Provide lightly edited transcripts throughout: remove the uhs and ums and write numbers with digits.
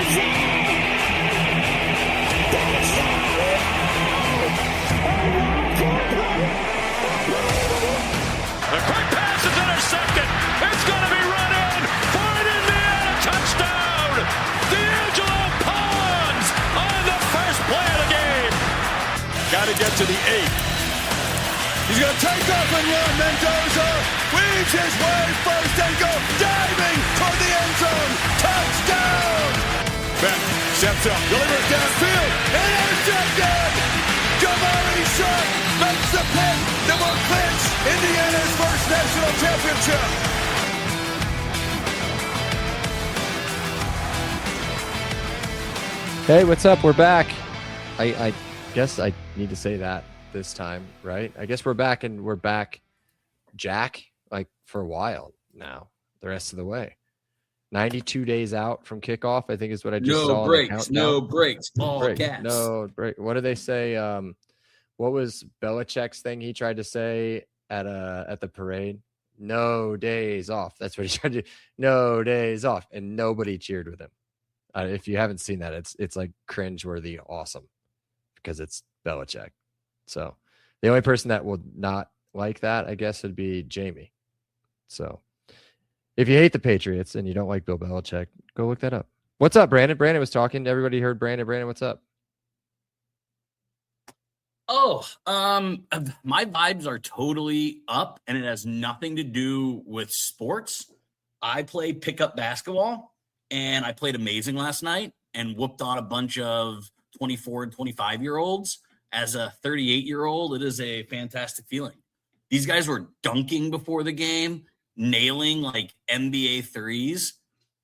The quick pass is intercepted. It's going to be run in for an Indiana touchdown. D'Angelo Pons on the first play of the game. Got to get to the 8. He's going to take off and run. Mendoza weaves his way first and go diving toward the end zone. Touchdown! Beck steps up, delivers downfield, intercepted! Jamari Sharp makes the pick that will clinch Indiana's first national championship. Hey, what's up? We're back. I guess I need to say that this time, right? I guess we're back, and we're back, Jack, like for a while now, the rest of the way. 92 days out from kickoff, I think is what I just saw. No breaks, all caps. No break. What do they say? What was Belichick's thing he tried to say at the parade? No days off. That's what he tried to do. No days off. And nobody cheered with him. If you haven't seen that, it's like cringeworthy awesome because it's Belichick. So the only person that will not like that, I guess, would be Jamie. So if you hate the Patriots and you don't like Bill Belichick, go look that up. What's up, Brandon? Brandon was talking. Everybody heard Brandon. Brandon, what's up? Oh, my vibes are totally up, and it has nothing to do with sports. I play pickup basketball, and I played amazing last night and whooped on a bunch of 24 and 25-year-olds. As a 38-year-old, it is a fantastic feeling. These guys were dunking before the game, nailing like NBA threes,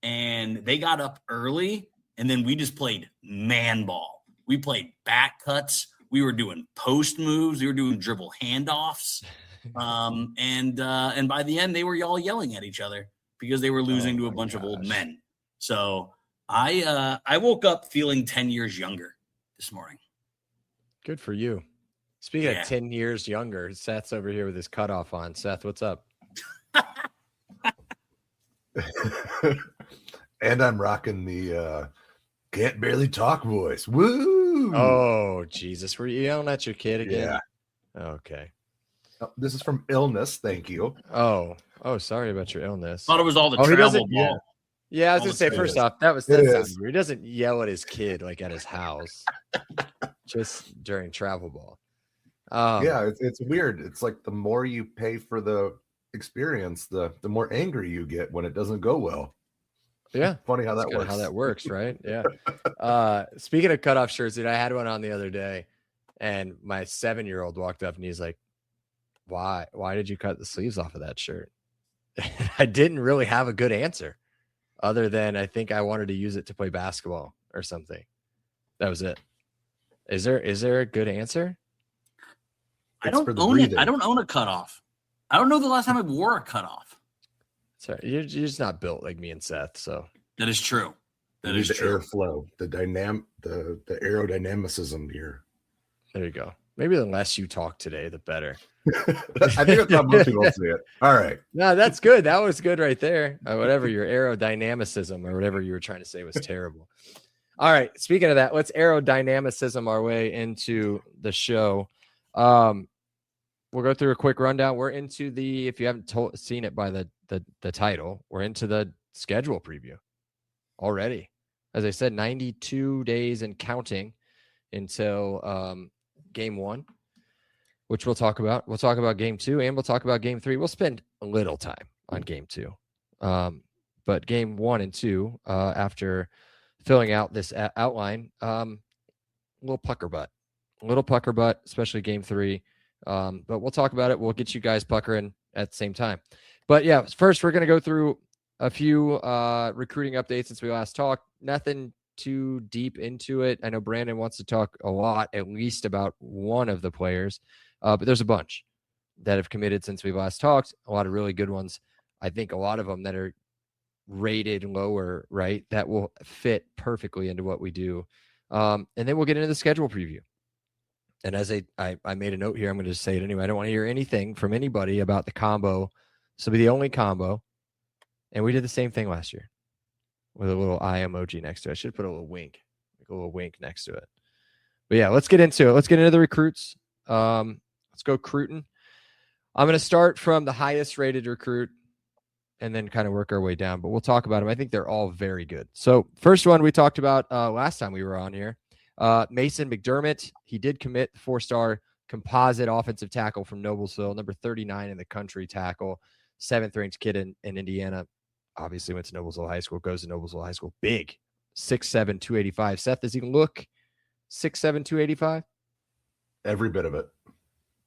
and they got up early, and then we just played man ball. We played back cuts. We were doing post moves. We were doing dribble handoffs. And by the end, they were all yelling at each other because they were losing to a bunch of old men. So I woke up feeling 10 years younger this morning. Good for you. Speaking of 10 years younger, Seth's over here with his cutoff on. Seth, what's up? And I'm rocking the can't barely talk voice. Woo! Oh, Jesus. Were you yelling at your kid again? Yeah. Okay. This is from illness. Thank you. Oh, sorry about your illness. Thought it was all the travel Yeah. ball. Yeah, I was going to say, first off, that sounds weird. He doesn't yell at his kid like at his house, just during travel ball. Yeah, it's weird. It's like the more you pay for the experience, the more angry you get when it doesn't go well. Yeah. Funny how that works. How that works, right? Yeah. Speaking of cutoff shirts, dude, I had one on the other day, and my 7-year-old walked up and he's like, why did you cut the sleeves off of that shirt? I didn't really have a good answer other than I think I wanted to use it to play basketball or something. That was it. Is there a good answer? I don't own it. I don't own a cutoff. I don't know the last time I wore a cutoff. Sorry, you're just not built like me and Seth. So that is true. That is the true. Airflow, the aerodynamicism here. There you go. Maybe the less you talk today, the better. I think that's how most people see it. All right. No, that's good. That was good right there. Whatever your aerodynamicism or whatever you were trying to say was terrible. All right. Speaking of that, let's aerodynamicism our way into the show. We'll go through a quick rundown. We're into the, if you haven't seen it by the title, we're into the schedule preview already. As I said, 92 days and counting until game 1, which we'll talk about. We'll talk about game 2 and we'll talk about game 3. We'll spend a little time on game 2. But game 1 and 2, after filling out this outline, a little pucker butt, especially game 3. But we'll talk about it. We'll get you guys puckering at the same time. But yeah, first we're going to go through a few recruiting updates since we last talked. Nothing too deep into it. I know Brandon wants to talk a lot, at least about one of the players, but there's a bunch that have committed since we last talked. A lot of really good ones. I think a lot of them that are rated lower, right, that will fit perfectly into what we do. And then we'll get into the schedule preview. And as I made a note here, I'm going to just say it anyway. I don't want to hear anything from anybody about the combo. This will be the only combo. And we did the same thing last year. with a little eye emoji next to it. I should put a little wink, like a little wink next to it. But yeah, let's get into it. Let's get into the recruits. Let's go recruiting. I'm going to start from the highest rated recruit and then kind of work our way down, but we'll talk about them. I think they're all very good. So first one we talked about last time we were on here, Mason McDermott. He did commit, 4-star composite offensive tackle from Noblesville, number 39 in the country tackle, 7th ranked kid in Indiana. Obviously went to Noblesville High School, goes to Noblesville High School. Big, 6'7", 285. Seth, does he look 6'7", 285? Every bit of it.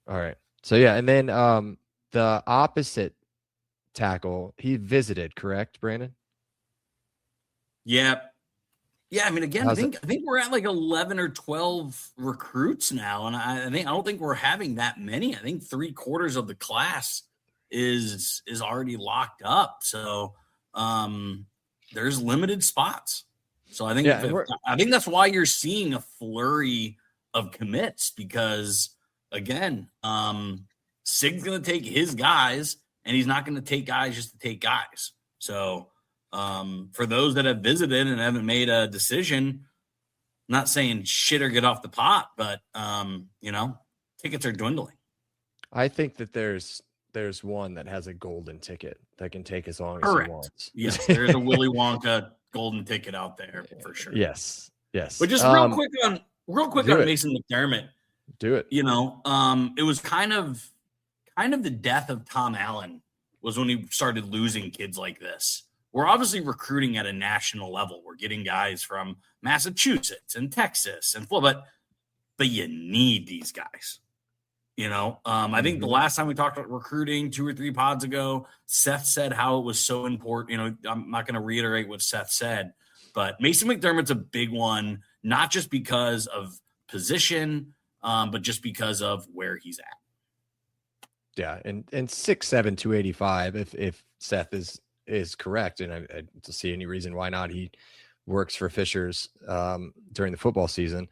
All right. So yeah, and then the opposite tackle, he visited, correct, Brandon? Yeah. I mean, again, I think we're at like 11 or 12 recruits now, and I don't think we're having that many. I think 3/4 of the class is already locked up. So there's limited spots. So I think I think that's why you're seeing a flurry of commits, because again, Sig's going to take his guys, and he's not going to take guys just to take guys. So for those that have visited and haven't made a decision, I'm not saying shit or get off the pot, but tickets are dwindling. I think that there's one that has a golden ticket that can take as long as he wants. Yes, there's a Willy Wonka golden ticket out there for sure. Yes. But just real quick on Mason McDermott. Do it. It was kind of the death of Tom Allen was when he started losing kids like this. We're obviously recruiting at a national level. We're getting guys from Massachusetts and Texas and Florida, but you need these guys. I think the last time we talked about recruiting 2 or 3 pods ago, Seth said how it was so important. I'm not going to reiterate what Seth said, but Mason McDermott's a big one, not just because of position, but just because of where he's at. Yeah, and 6'7", 285. If Seth is correct, and I don't see any reason why not. He works for Fishers during the football season.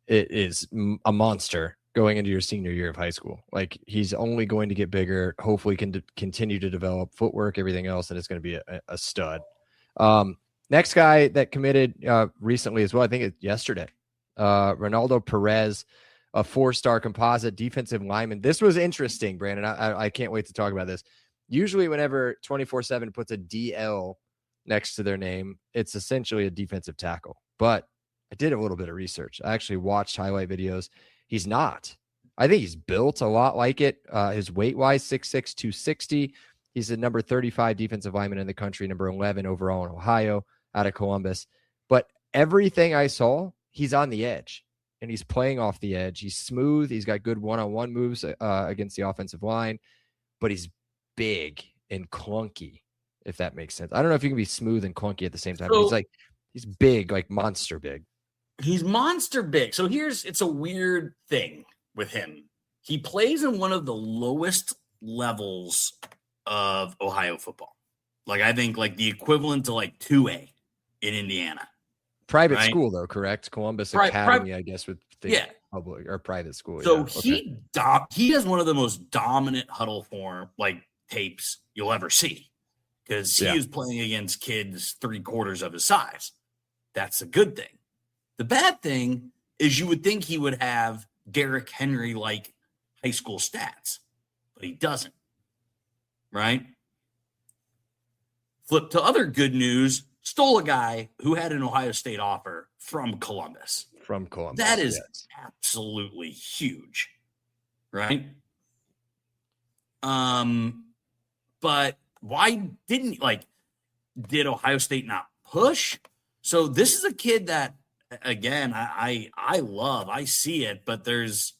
It is a monster going into your senior year of high school. Like, he's only going to get bigger. Hopefully, can continue to develop footwork, everything else, and it's going to be a stud. Next guy that committed recently as well, I think it's yesterday. Ronaldo Perez, a 4-star composite defensive lineman. This was interesting, Brandon. I can't wait to talk about this. Usually whenever 24/7 puts a DL next to their name, it's essentially a defensive tackle. But I did a little bit of research. I actually watched highlight videos. He's not. I think he's built a lot like it. His weight-wise, 6'6", 260. He's the number 35 defensive lineman in the country, number 11 overall in Ohio, out of Columbus. But everything I saw, he's on the edge, and he's playing off the edge. He's smooth. He's got good one-on-one moves against the offensive line, but he's big and clunky, if that makes sense. I don't know if you can be smooth and clunky at the same time. So, he's big, like monster big. He's monster big. So it's a weird thing with him. He plays in one of the lowest levels of Ohio football. Like, I think like the equivalent to like 2A in Indiana. Private school though, correct? Columbus Academy, I guess, with public or private school. So he has one of the most dominant huddle form tapes you'll ever see, because he is playing against kids 3/4 of his size. That's a good thing. The bad thing is you would think he would have Derrick Henry like high school stats, but he doesn't. Right? Flip to other good news. Stole a guy who had an Ohio State offer from Columbus. That is absolutely huge. Right? But why did Ohio State not push? So this is a kid that, again, I love. I see it, but there's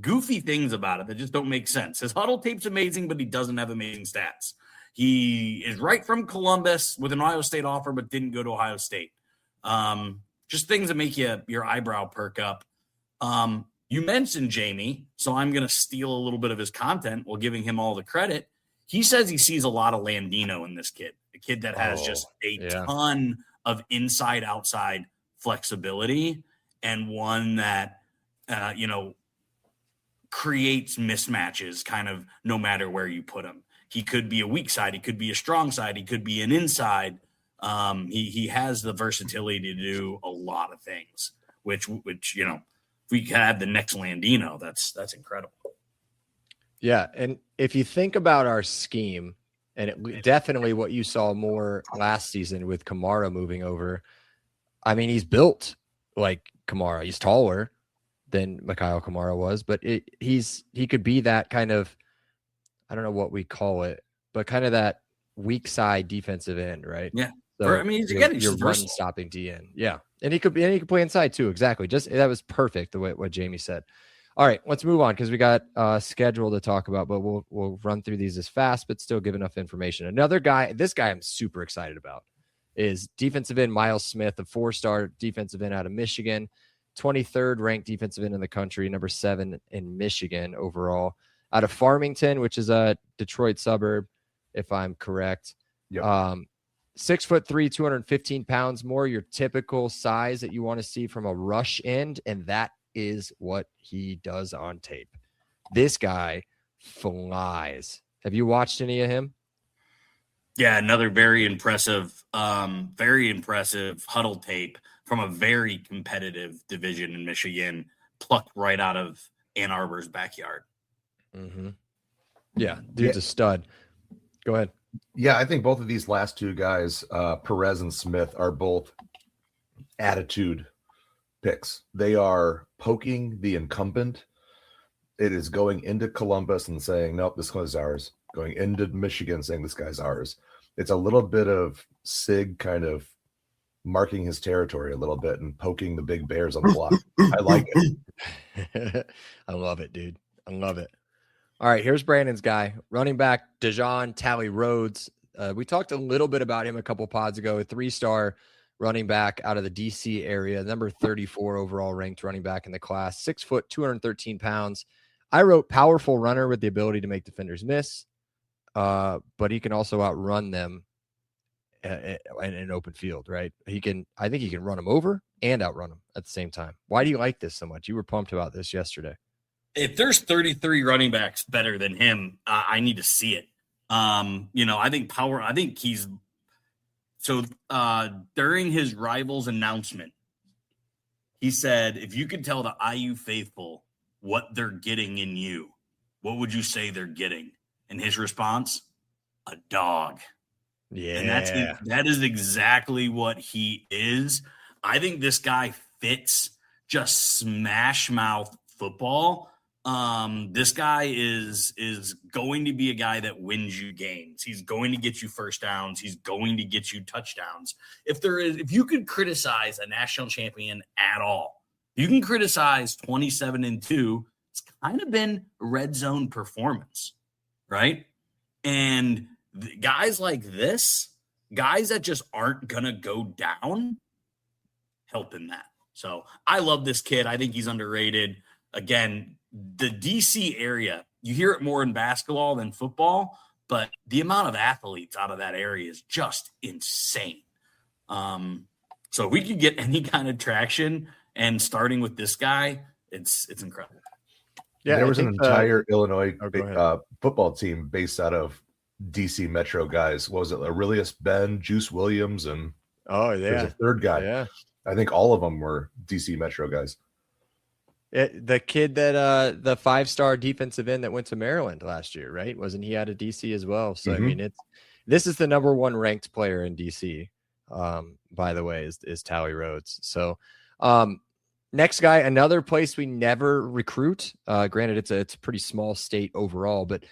goofy things about it that just don't make sense. His huddle tape's amazing, but he doesn't have amazing stats. He is right from Columbus with an Ohio State offer, but didn't go to Ohio State. Just things that make your eyebrow perk up. You mentioned Jamie, so I'm going to steal a little bit of his content while giving him all the credit. He says he sees a lot of Landino in this kid, a kid that has just a ton of inside-outside flexibility, and one that, creates mismatches kind of no matter where you put him. He could be a weak side. He could be a strong side. He could be an inside. He has the versatility to do a lot of things, which you know, if we had the next Landino, that's incredible. Yeah, and if you think about our scheme, and definitely what you saw more last season with Kamara moving over, I mean, he's built like Kamara. He's taller than Mikhail Kamara was, but he could be that kind of, I don't know what we call it, but kind of that weak side defensive end, right? Yeah. So I mean, he's run stopping DN. Yeah, and he could play inside too. Exactly. Just that was perfect the way what Jamie said. All right, let's move on because we got schedule to talk about, but we'll run through these as fast, but still give enough information. Another guy, this guy I'm super excited about, is defensive end Miles Smith, a 4-star defensive end out of Michigan, 23rd ranked defensive end in the country, number 7 in Michigan overall, out of Farmington, which is a Detroit suburb, if I'm correct. Yep. 6'3", 215 pounds, more your typical size that you want to see from a rush end, and that is what he does on tape. This guy flies. Have you watched any of him? Yeah, another very impressive huddle tape from a very competitive division in Michigan, plucked right out of Ann Arbor's backyard. Mm-hmm. Yeah, dude's a stud. Go ahead. Yeah, I think both of these last two guys, Perez and Smith, are both attitude picks. They are poking the incumbent. It is going into Columbus and saying, nope, this guy's ours. Going into Michigan saying this guy's ours. It's a little bit of Sig kind of marking his territory a little bit and poking the big bears on the block. I like it. I love it, dude. I love it. All right, here's Brandon's guy, running back Dejon Tally Rhodes. We talked a little bit about him a couple pods ago, a 3-star running back out of the DC area, number 34 overall ranked running back in the class, 6 foot, 213 pounds. I wrote powerful runner with the ability to make defenders miss, but he can also outrun them in an open field, right? I think he can run them over and outrun them at the same time. Why do you like this so much? You were pumped about this yesterday. If there's 33 running backs better than him, I need to see it. I think he's so during his Rivals announcement, he said, if you could tell the IU faithful what they're getting in you, what would you say they're getting? And his response, a dog. Yeah. And that is exactly what he is. I think this guy fits just smash mouth football. This guy is going to be a guy that wins you games. He's going to get you first downs. He's going to get you touchdowns. If you could criticize a national champion at all, you can criticize 27-2. It's kind of been a red zone performance, right? And guys like this, guys that just aren't going to go down, help in that. So I love this kid. I think he's underrated. Again, the DC area, you hear it more in basketball than football, but the amount of athletes out of that area is just insane. So if we could get any kind of traction, and starting with this guy, it's incredible. Yeah, there was an entire Illinois football team based out of DC Metro guys. What was it? Aurelius Ben, Juice Williams, and there's a third guy. Yeah, I think all of them were DC Metro guys. The kid that the 5-star defensive end that went to Maryland last year, right? Wasn't he out of DC as well? So I mean, this is the number 1 ranked player in DC. By the way, is Tally Rhodes. So next guy, another place we never recruit. Granted, it's a pretty small state overall, but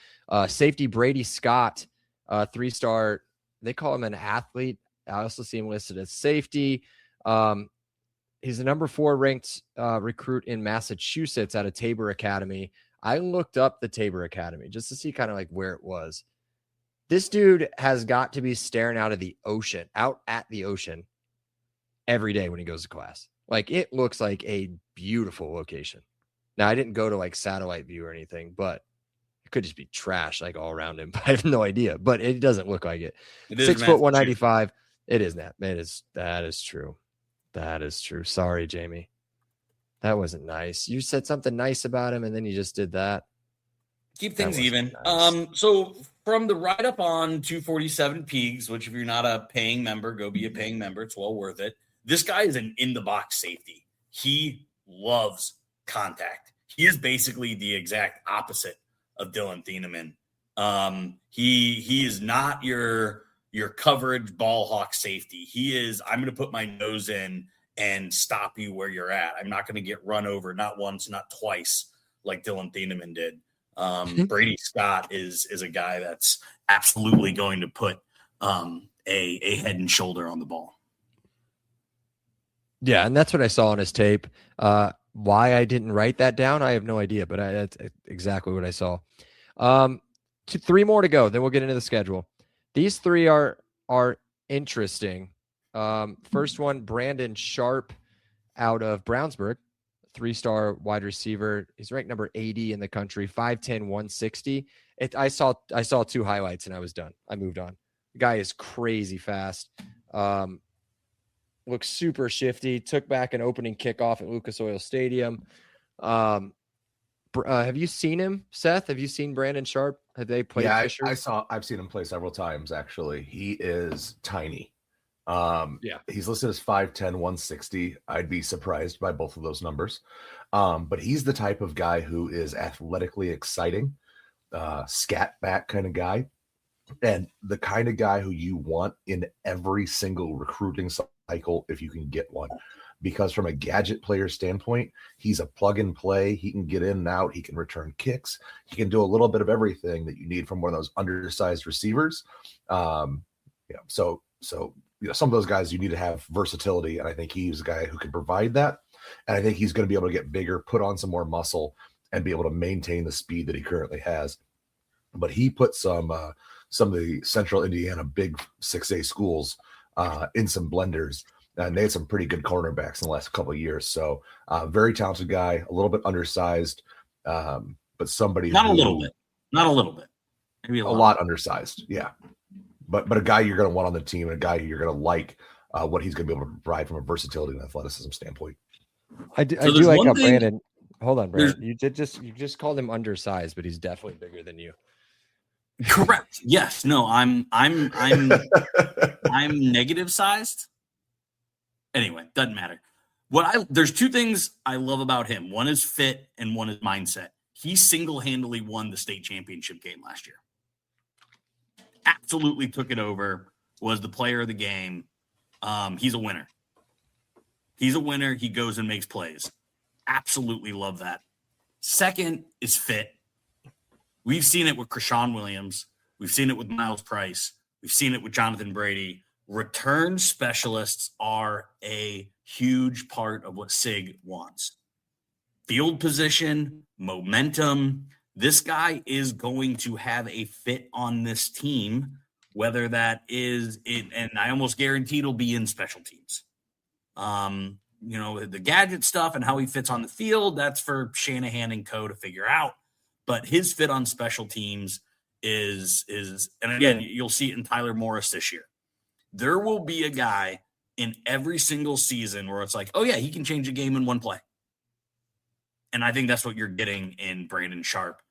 safety Brady Scott, 3-star. They call him an athlete. I also see him listed as safety. He's the number 4 ranked recruit in Massachusetts out of Tabor Academy. I looked up the Tabor Academy just to see kind of like where it was. This dude has got to be staring out at the ocean every day when he goes to class. Like, it looks like a beautiful location. Now, I didn't go to like satellite view or anything, but it could just be trash like all around him. I have no idea, but it doesn't look like it. 6 foot 195. It is that. That is true. That is true. Sorry, Jamie. That wasn't nice. You said something nice about him, and then you just did that. Keep things even. Nice. So from the write up on 247 Pigs, which if you're not a paying member, go be a paying member. It's well worth it. This guy is an in the box safety. He loves contact. He is basically the exact opposite of Dylan Thieneman. He is not your coverage ball hawk safety. He is, I'm going to put my nose in and stop you where you're at. I'm not going to get run over, not once, not twice, like Dylan Thieneman did. Brady Scott is a guy that's absolutely going to put a head and shoulder on the ball. Yeah, and that's what I saw on his tape. Why I didn't write that down, I have no idea, but that's exactly what I saw. 3 more to go, then we'll get into the schedule. These 3 are interesting. First one, Brandon Sharp out of Brownsburg, 3-star wide receiver. He's ranked number 80 in the country, 5'10", 160. I saw 2 highlights and I was done. I moved on. The guy is crazy fast. Looks super shifty. Took back an opening kickoff at Lucas Oil Stadium. Have you seen him, Seth? Have you seen Brandon Sharp? Have they played Fisher? I've seen him play several times, actually. He is tiny. He's listed as 5'10", 160. I'd be surprised by both of those numbers. But he's the type of guy who is athletically exciting, scat back kind of guy, and the kind of guy who you want in every single recruiting cycle if you can get one. Because from a gadget player standpoint, he's a plug and play. He can get in and out. He can return kicks. He can do a little bit of everything that you need from one of those undersized receivers. So some of those guys you need to have versatility, and I think he's a guy who can provide that. And I think he's going to be able to get bigger, put on some more muscle, and be able to maintain the speed that he currently has. But he put some of the Central Indiana big 6A schools in some blenders. And they had some pretty good cornerbacks in the last couple of years. So very talented guy, a little bit undersized, but somebody not a little bit, maybe a lot undersized. Yeah. But a guy you're going to want on the team, and a guy you're going to like what he's going to be able to provide from a versatility and athleticism standpoint. I do like how Brandon. Hold on, Brandon. You just called him undersized, but he's definitely bigger than you. Correct. Yes. No. I'm negative sized. Anyway, doesn't matter. There's 2 things I love about him. One is fit, and one is mindset. He single-handedly won the state championship game last year. Absolutely took it over. Was the player of the game. He's a winner. He's a winner. He goes and makes plays. Absolutely love that. Second is fit. We've seen it with Krishawn Williams. We've seen it with Miles Price. We've seen it with Jonathan Brady. Return specialists are a huge part of what SIG wants. Field position, momentum. This guy is going to have a fit on this team, whether that is it, and I almost guarantee it'll be in special teams. The gadget stuff and how he fits on the field, that's for Shanahan and co to figure out. But his fit on special teams is, and again, you'll see it in Tyler Morris this year. There will be a guy in every single season where it's like, oh, yeah, he can change a game in one play. And I think that's what you're getting in Brandon Sharp.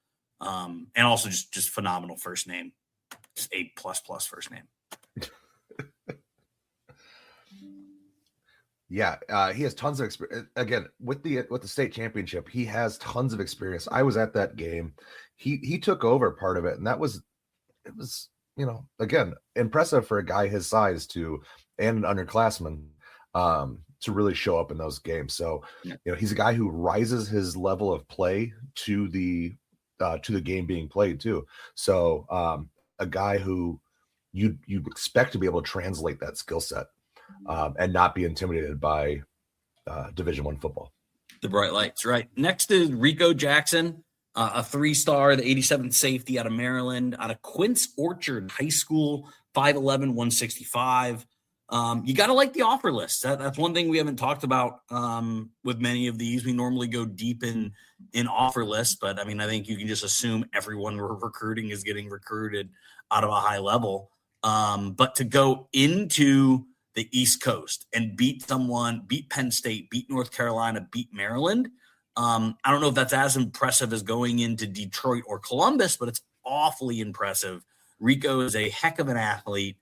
And also just phenomenal first name. Just A++ first name. Yeah, he has tons of experience. Again, with the state championship, he has tons of experience. I was at that game. He took over part of it, and it was again, impressive for a guy his size and an underclassman to really show up in those games. So, he's a guy who rises his level of play to the game being played too. So, a guy who you expect to be able to translate that skill set and not be intimidated by Division I football. The bright lights, right? Next is Rico Jackson. A 3-star, the 87th safety out of Maryland, out of Quince Orchard High School, 5'11", 165. You got to like the offer list. That's one thing we haven't talked about with many of these. We normally go deep in offer lists, but I mean, I think you can just assume everyone we're recruiting is getting recruited out of a high level. But to go into the East Coast and beat Penn State, beat North Carolina, beat Maryland, I don't know if that's as impressive as going into Detroit or Columbus, but it's awfully impressive Rico is a heck of an athlete.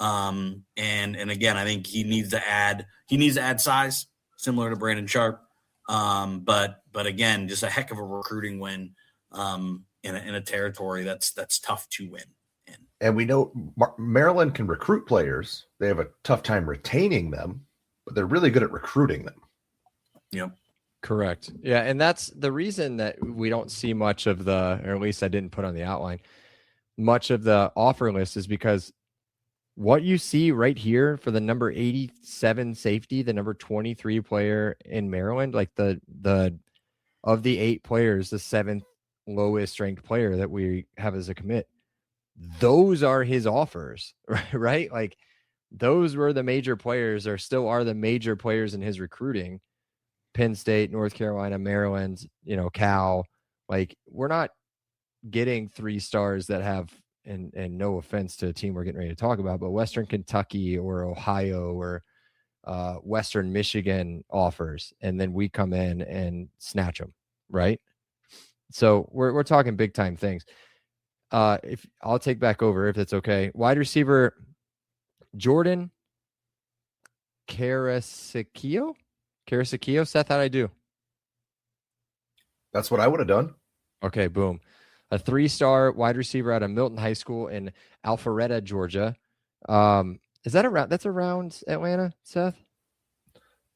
And again, I think he needs to add size similar to Brandon Sharp. But again, just a heck of a recruiting win in a territory that's tough to win in. And we know Maryland can recruit players. They have a tough time retaining them, but they're really good at recruiting them. Yep. Correct. Yeah. And that's the reason that we don't see much of or at least I didn't put on the outline, much of the offer list is because what you see right here for the number 87 safety, the number 23 player in Maryland, like the of the 8 players, the 7th lowest ranked player that we have as a commit, those are his offers, right? Like those were the major players, or still are the major players in his recruiting. Penn State, North Carolina, Maryland, Cal. Like we're not getting 3 stars that have, and no offense to a team we're getting ready to talk about, but Western Kentucky or Ohio or Western Michigan offers, and then we come in and snatch them, right? So we're talking big time things. If I'll take back over, if it's okay. Wide receiver Jordan Carrasquillo. Seth, how'd I do? That's what I would have done. Okay, boom. A 3-star wide receiver out of Milton High School in Alpharetta, Georgia. Is that around? That's around Atlanta, Seth?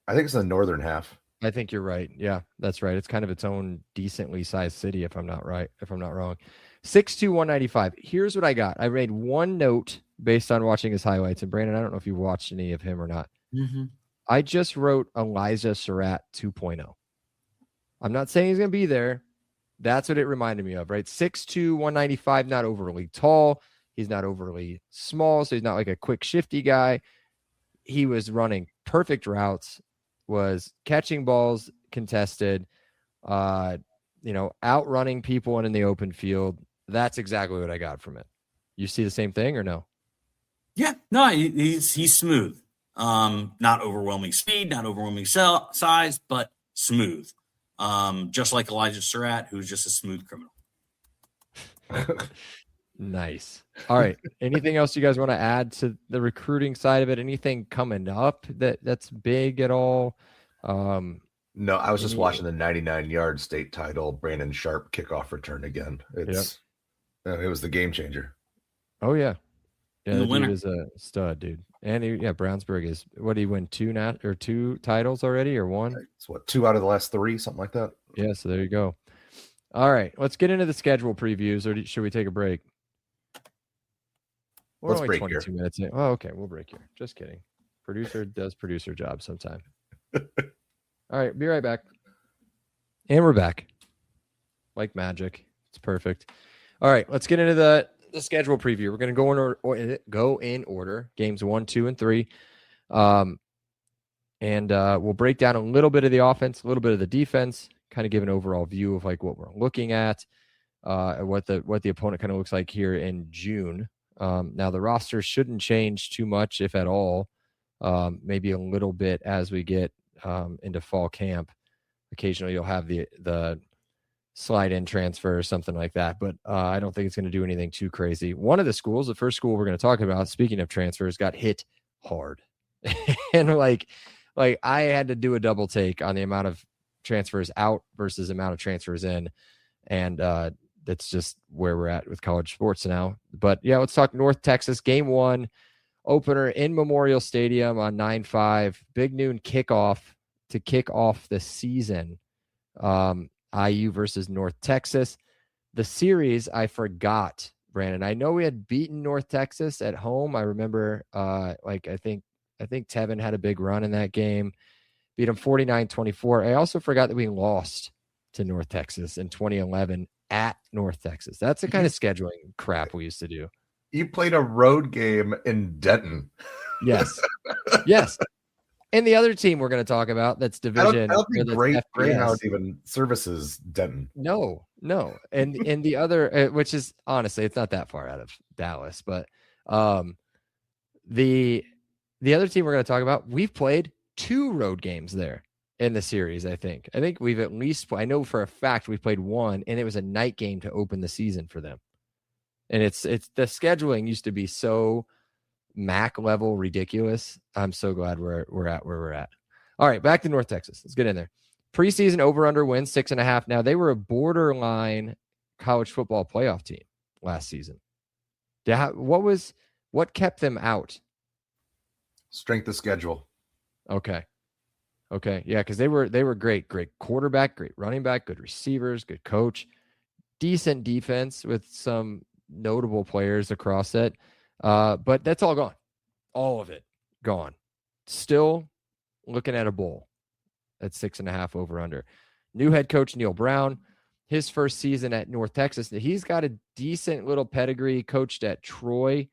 I think it's in the northern half. I think you're right. Yeah, that's right. It's kind of its own decently sized city, if I'm not wrong. 6'2", 195. Here's what I got. I made one note based on watching his highlights. And Brandon, I don't know if you watched any of him or not. Mm-hmm. I just wrote Elijah Surratt 2.0. I'm not saying he's going to be there. That's what it reminded me of, right? 6'2", 195, not overly tall. He's not overly small, so he's not like a quick, shifty guy. He was running perfect routes, was catching balls contested, outrunning people in the open field. That's exactly what I got from it. You see the same thing or no? Yeah, no, he's smooth. Not overwhelming speed, not overwhelming size, but smooth. Just like Elijah Surratt, who's just a smooth criminal. Nice. All right. Anything else you guys want to add to the recruiting side of it? Anything coming up that's big at all? No, I was just watching the 99-yard state title Brandon Sharp kickoff return again. It was the game changer. Oh yeah. Yeah, the winner is a stud, dude. And Brownsburg is, what did he win, 2 titles already, or 1? It's 2 out of the last 3, something like that. Yeah, so there you go. All right, let's get into the schedule previews, or should we take a break? We're Let's only break 22 here. minutes in. Oh, okay, we'll break here. Just kidding. Producer does producer job sometime. All right, be right back. And we're back. Like magic. It's perfect. All right, let's get into the schedule preview. We're going to go in order. Games 1, 2, and 3. And we'll break down a little bit of the offense, a little bit of the defense, kind of give an overall view of like what we're looking at, what the opponent kind of looks like here in June. Now the roster shouldn't change too much, if at all. Maybe a little bit as we get into fall camp. Occasionally you'll have the slide in transfer or something like that, but I don't think it's going to do anything too crazy. One of the schools, the first school we're going to talk about, speaking of transfers, got hit hard. And like I had to do a double take on the amount of transfers out versus amount of transfers in. And that's just where we're at with college sports now. But yeah, let's talk North Texas. Game 1 opener in Memorial Stadium on 9/5, big noon kickoff to kick off the season. IU versus North Texas. The series, I forgot, Brandon. I know we had beaten North Texas at home. I remember I think Tevin had a big run in that game. Beat them 49-24. I also forgot that we lost to North Texas in 2011 at North Texas. That's the kind of scheduling crap we used to do. You played a road game in Denton. Yes. Yes. And the other team we're going to talk about, that's division. I don't think Greyhound even services Denton. No. And the other, which is honestly, it's not that far out of Dallas, but the other team we're going to talk about, we've played 2 road games there in the series. I think we've at least, I know for a fact we've played 1, and it was a night game to open the season for them. And it's the scheduling used to be so MAC level ridiculous. I'm so glad we're at where we're at. All right, back to North Texas. Let's get in there. Preseason over/under wins 6.5. Now they were a borderline college football playoff team last season. What kept them out? Strength of schedule. Okay. Yeah, because they were great quarterback, great running back, good receivers, good coach, decent defense with some notable players across it. But that's all gone. All of it gone. Still looking at a bowl at 6.5 over/under. New head coach Neil Brown, his first season at North Texas. He's got a decent little pedigree. Coached at Troy,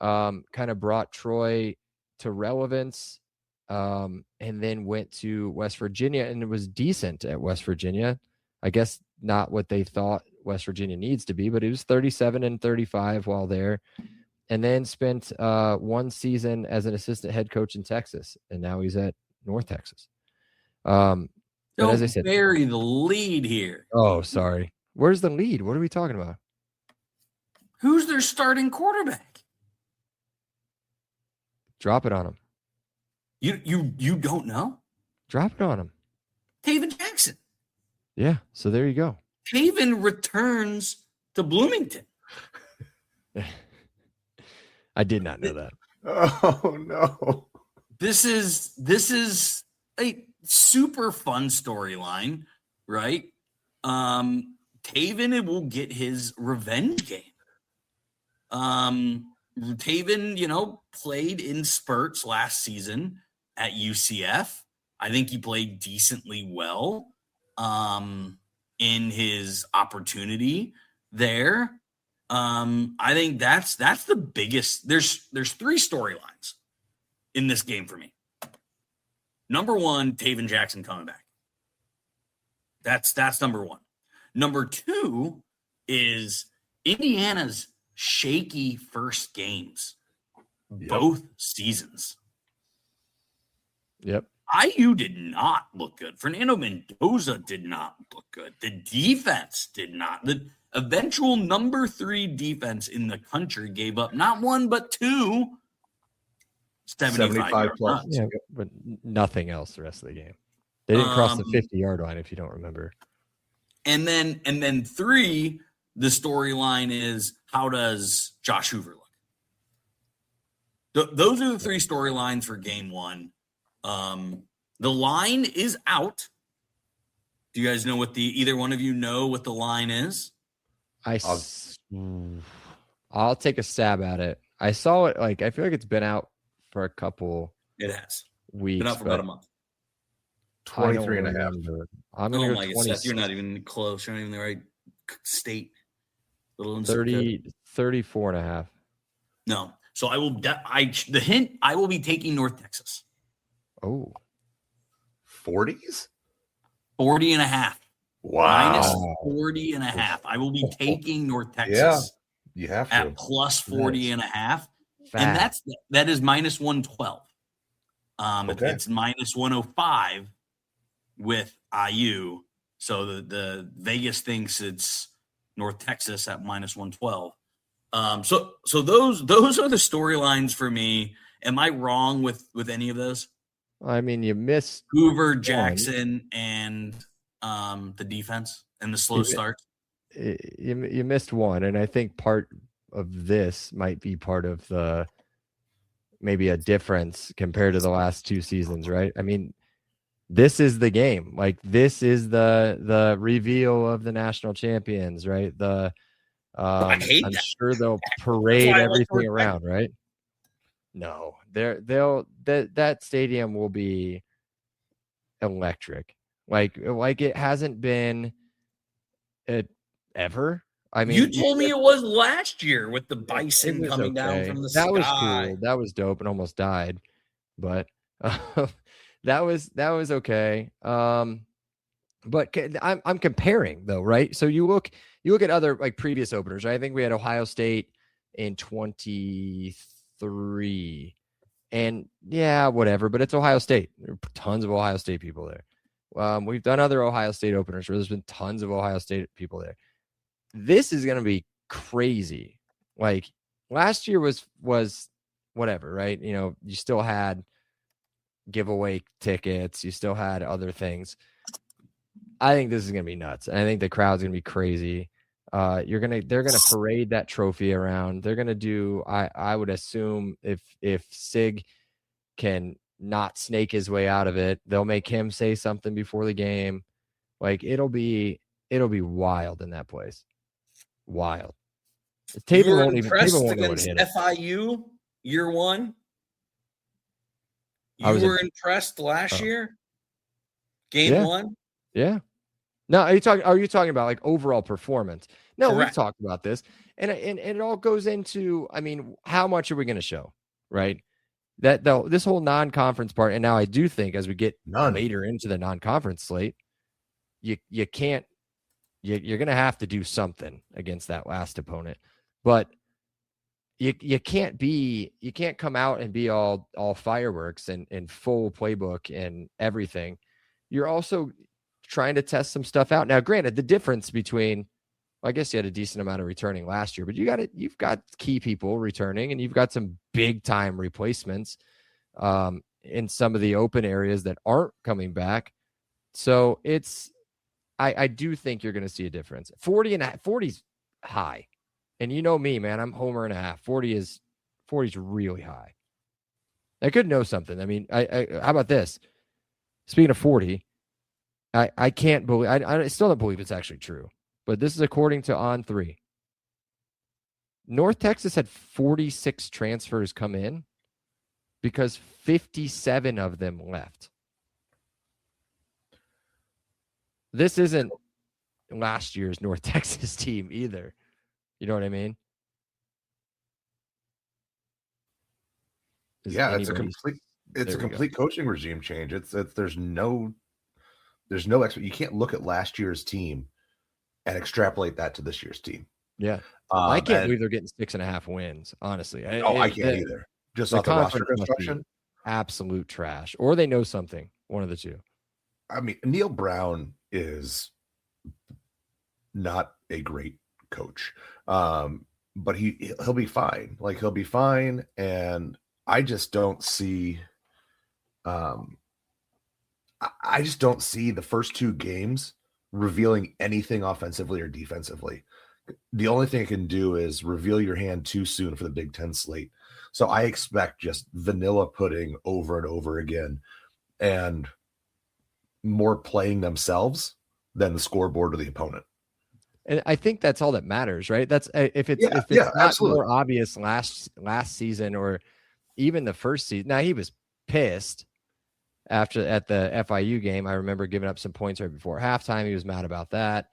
kind of brought Troy to relevance, and then went to West Virginia and it was decent at West Virginia. I guess not what they thought West Virginia needs to be, but it was 37-35 while there. And then spent one season as an assistant head coach in Texas, and now he's at North Texas. But as I said, bury the lead here. Oh, sorry. Where's the lead? What are we talking about? Who's their starting quarterback? Drop it on him. You don't know? Drop it on him. Taven Jackson. Yeah. So there you go. Taven returns to Bloomington. I did not know that. Oh no. This is a super fun storyline, right? Taven will get his revenge game. Taven, played in spurts last season at UCF. I think he played decently well in his opportunity there. I think that's the biggest. There's three storylines in this game for me. Number one, Taven Jackson coming back. That's number one. Number two is Indiana's shaky first games, both seasons. Yep. IU did not look good. Fernando Mendoza did not look good. The defense did not. The eventual number 3 defense in the country gave up not one, but two 75 plus. Yeah, but nothing else the rest of the game. They didn't cross the 50-yard line, if you don't remember. And then 3, the storyline is, how does Josh Hoover look? Those are the 3 storylines for game 1. The line is out. Do you guys know either one of you know what the line is? I'll take a stab at it. I saw it, I feel like it's been out for a couple. It has weeks. Been out for about a month. 23 and a half. I'm going to go 20. Seth, you're not even close. You're not even in the right state. 34 and a half. No. So I will, the hint, I will be taking North Texas. Oh. 40s? 40 and a half. Wow. Minus 40 and a half. I will be taking North Texas. Yeah, you have to. At plus 40 and a half. Fat. And that is minus 112. Okay. It's minus 105 with IU. So the Vegas thinks it's North Texas at minus 112. So those are the storylines for me. Am I wrong with any of those? I mean, you missed Hoover, Jackson, and the defense and the slow start. You missed one, and I think part of this might be part of the maybe a difference compared to the last 2 seasons, right? I mean, this is the game. This is the reveal of the national champions, right? I hate I'm that. sure they'll parade everything around, right? No, that stadium will be electric. Like it hasn't been ever. I mean, you told me it was last year with the bison coming down from the sky. That was cool. That was dope and almost died, but that was okay. But I'm comparing though, right? So you look at other previous openers. Right? I think we had Ohio State in 23, and yeah, whatever. But it's Ohio State. There are tons of Ohio State people there. We've done other Ohio State openers where there's been tons of Ohio State people there. This is going to be crazy Like last year was whatever, right? You know, you still had giveaway tickets, you still had other things. I think this is gonna be nuts. I think the crowd's gonna be crazy. They're gonna parade that trophy around. They're gonna do. I would assume if Sig can not snake his way out of it, they'll make him say something before the game. Like it'll be wild in that place. Wild. You were impressed against FIU year one. You were impressed last year, game one. Yeah. No, are you talking about like overall performance? No, Correct. we've talked about this, and it all goes into. I mean, how much are we going to show, right? That though this whole non-conference part, and now I do think as we get later into the non-conference slate, you can't. You're going to have to do something against that last opponent, but you can't come out and be all fireworks and full playbook and everything. You're also trying to test some stuff out. Now, granted, the difference between, well, I guess you had a decent amount of returning last year, but you've got key people returning, and you've got some big time replacements in some of the open areas that aren't coming back. So I do think you're going to see a difference. 40's high. And you know me, man, I'm homer and a half. 40 is really high. I could know something. I mean, how about this? Speaking of 40, I can't believe, I still don't believe it's actually true, but this is according to On3. North Texas had 46 transfers come in because 57 of them left. This isn't last year's North Texas team either. You know what I mean? It's a complete coaching regime change. There's no you can't look at last year's team and extrapolate that to this year's team. Yeah. I can't believe they're getting 6.5 wins, honestly. I can't either. Just off the roster construction. Absolute trash. Or they know something. One of the two. I mean, Neil Brown is not a great coach. But he'll be fine. Like he'll be fine. And I just don't see I just don't see the first two games revealing anything offensively or defensively. The only thing it can do is reveal your hand too soon for the Big Ten slate. So I expect just vanilla pudding over and over again, and more playing themselves than the scoreboard or the opponent. And I think that's all that matters, right? That's if it's not absolutely more obvious last season or even the first season. Now he was pissed at the FIU game. I remember giving up some points right before halftime. He was mad about that.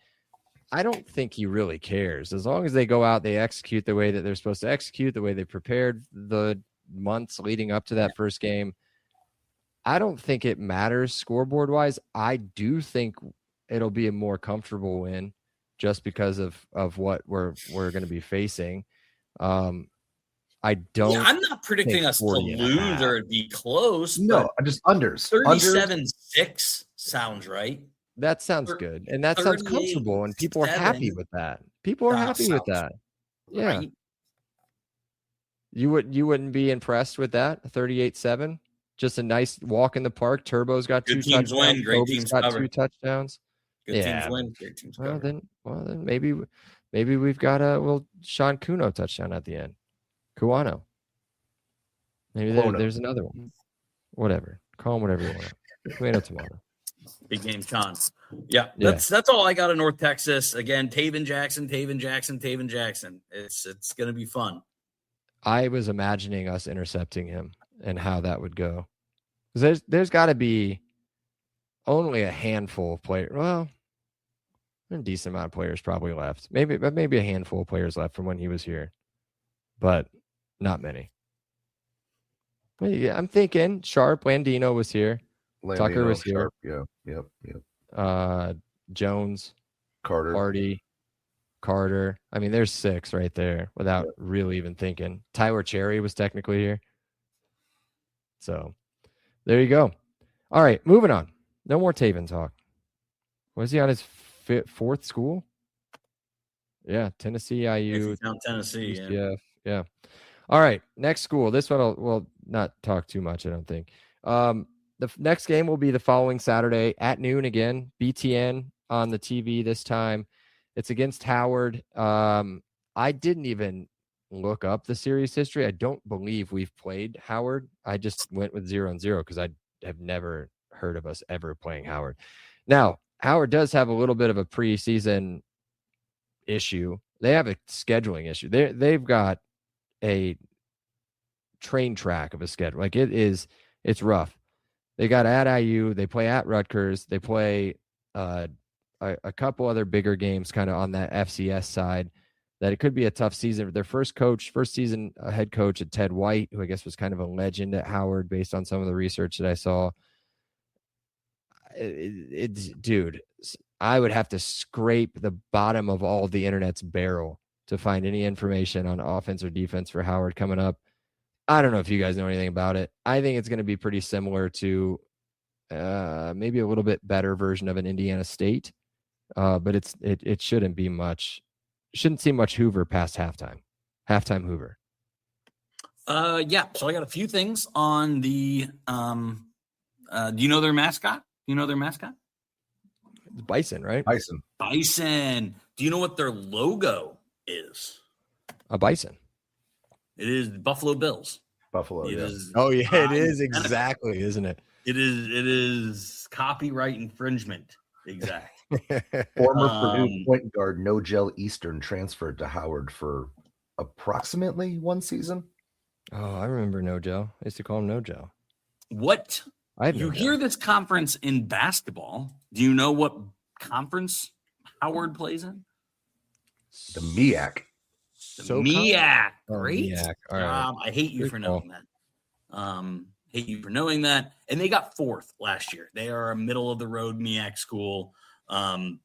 I don't think he really cares. As long as they go out, they execute the way that they're supposed to execute, the way they prepared the months leading up to that first game. I don't think it matters scoreboard wise. I do think it'll be a more comfortable win just because of what we're going to be facing. I don't. Yeah, I'm not predicting us to lose or be close. No, just unders. 37-6 sounds right. That sounds good, and that sounds comfortable, and people are happy with that. People are happy with that. Yeah. Right. You wouldn't be impressed with that? 38-7, just a nice walk in the park. Turbo's got good 2 teams touchdowns. Win. Great teams got cover. 2 touchdowns. Good teams win. Great teams cover. Well then maybe we've got a Sean Kuno touchdown at the end. Kuano. Maybe there's another one. Whatever. Call him whatever you want. Tomato. Big games, cons. Yeah, that's all I got in North Texas. Again, Taven Jackson. It's going to be fun. I was imagining us intercepting him and how that would go. There's got to be only a handful of players. Well, a decent amount of players probably left. Maybe a handful of players left from when he was here, but not many. Yeah, I'm thinking Sharp, Landino was here. Tucker was here. Sharp, yep. Jones, Carter, Hardy, Carter. I mean, there's 6 right there without really even thinking. Tyler Cherry was technically here. So there you go. All right, moving on. No more Taven talk. Was he on his 4th school? Yeah, Tennessee, IU, Down Tennessee. Yeah. UCF. Yeah. All right, next school. This one we'll not talk too much, I don't think. The next game will be the following Saturday at noon again. BTN on the TV this time. It's against Howard. I didn't even look up the series history. I don't believe we've played Howard. I just went with 0-0 because I have never heard of us ever playing Howard. Now, Howard does have a little bit of a preseason issue. They have a scheduling issue. They've got a train track of a schedule. Like it's rough. They got at IU, they play at Rutgers, they play a couple other bigger games kind of on that FCS side that it could be a tough season. Their first season head coach at Ted White, who I guess was kind of a legend at Howard based on some of the research that I saw. Dude, I would have to scrape the bottom of all the internet's barrel to find any information on offense or defense for Howard coming up. I don't know if you guys know anything about it. I think it's going to be pretty similar to maybe a little bit better version of an Indiana State, but it shouldn't be much. Shouldn't see much Hoover past halftime. Halftime Hoover. Yeah. So I got a few things on the. Do you know their mascot? It's Bison, right? Bison. Do you know what their logo is? A bison. It is Buffalo Bills. Buffalo. It Yeah. is- Oh yeah, it is exactly, isn't it? It is copyright infringement. Exactly. Former Purdue point guard Nogel Eastern transferred to Howard for approximately one season. Oh, I remember No-Joe. I used to call him No-Joe. What you hear this conference in basketball? Do you know what conference Howard plays in? The MEAC. MEAC. Oh, Great. MEAC. All right. I hate you for knowing that. Hate you for knowing that. And they got fourth last year. They are a middle of the road MEAC school.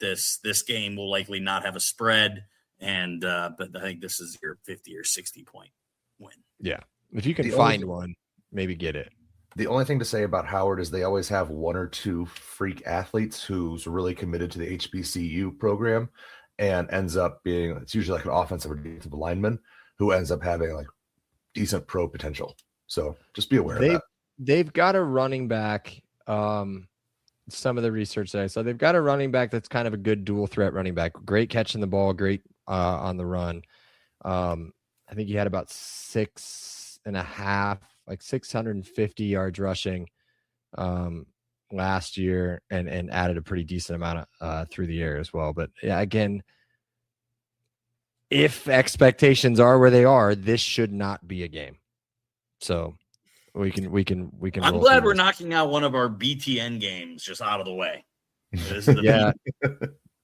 This game will likely not have a spread, and but I think this is your 50 or 60 point win. Yeah. If you can find one, maybe get it. The only thing to say about Howard is they always have one or two freak athletes who's really committed to the HBCU program and ends up being, it's usually like an offensive or defensive lineman who ends up having like decent pro potential. So just be aware of that. They've got a running back. Some of the research that I saw, they've got a running back that's kind of a good dual threat running back. Great catching the ball, great on the run. I think he had about 650 yards rushing last year and added a pretty decent amount through the air as well. But yeah, again, if expectations are where they are, this should not be a game. So we can. I'm glad we're knocking out one of our BTN games just out of the way. Yeah.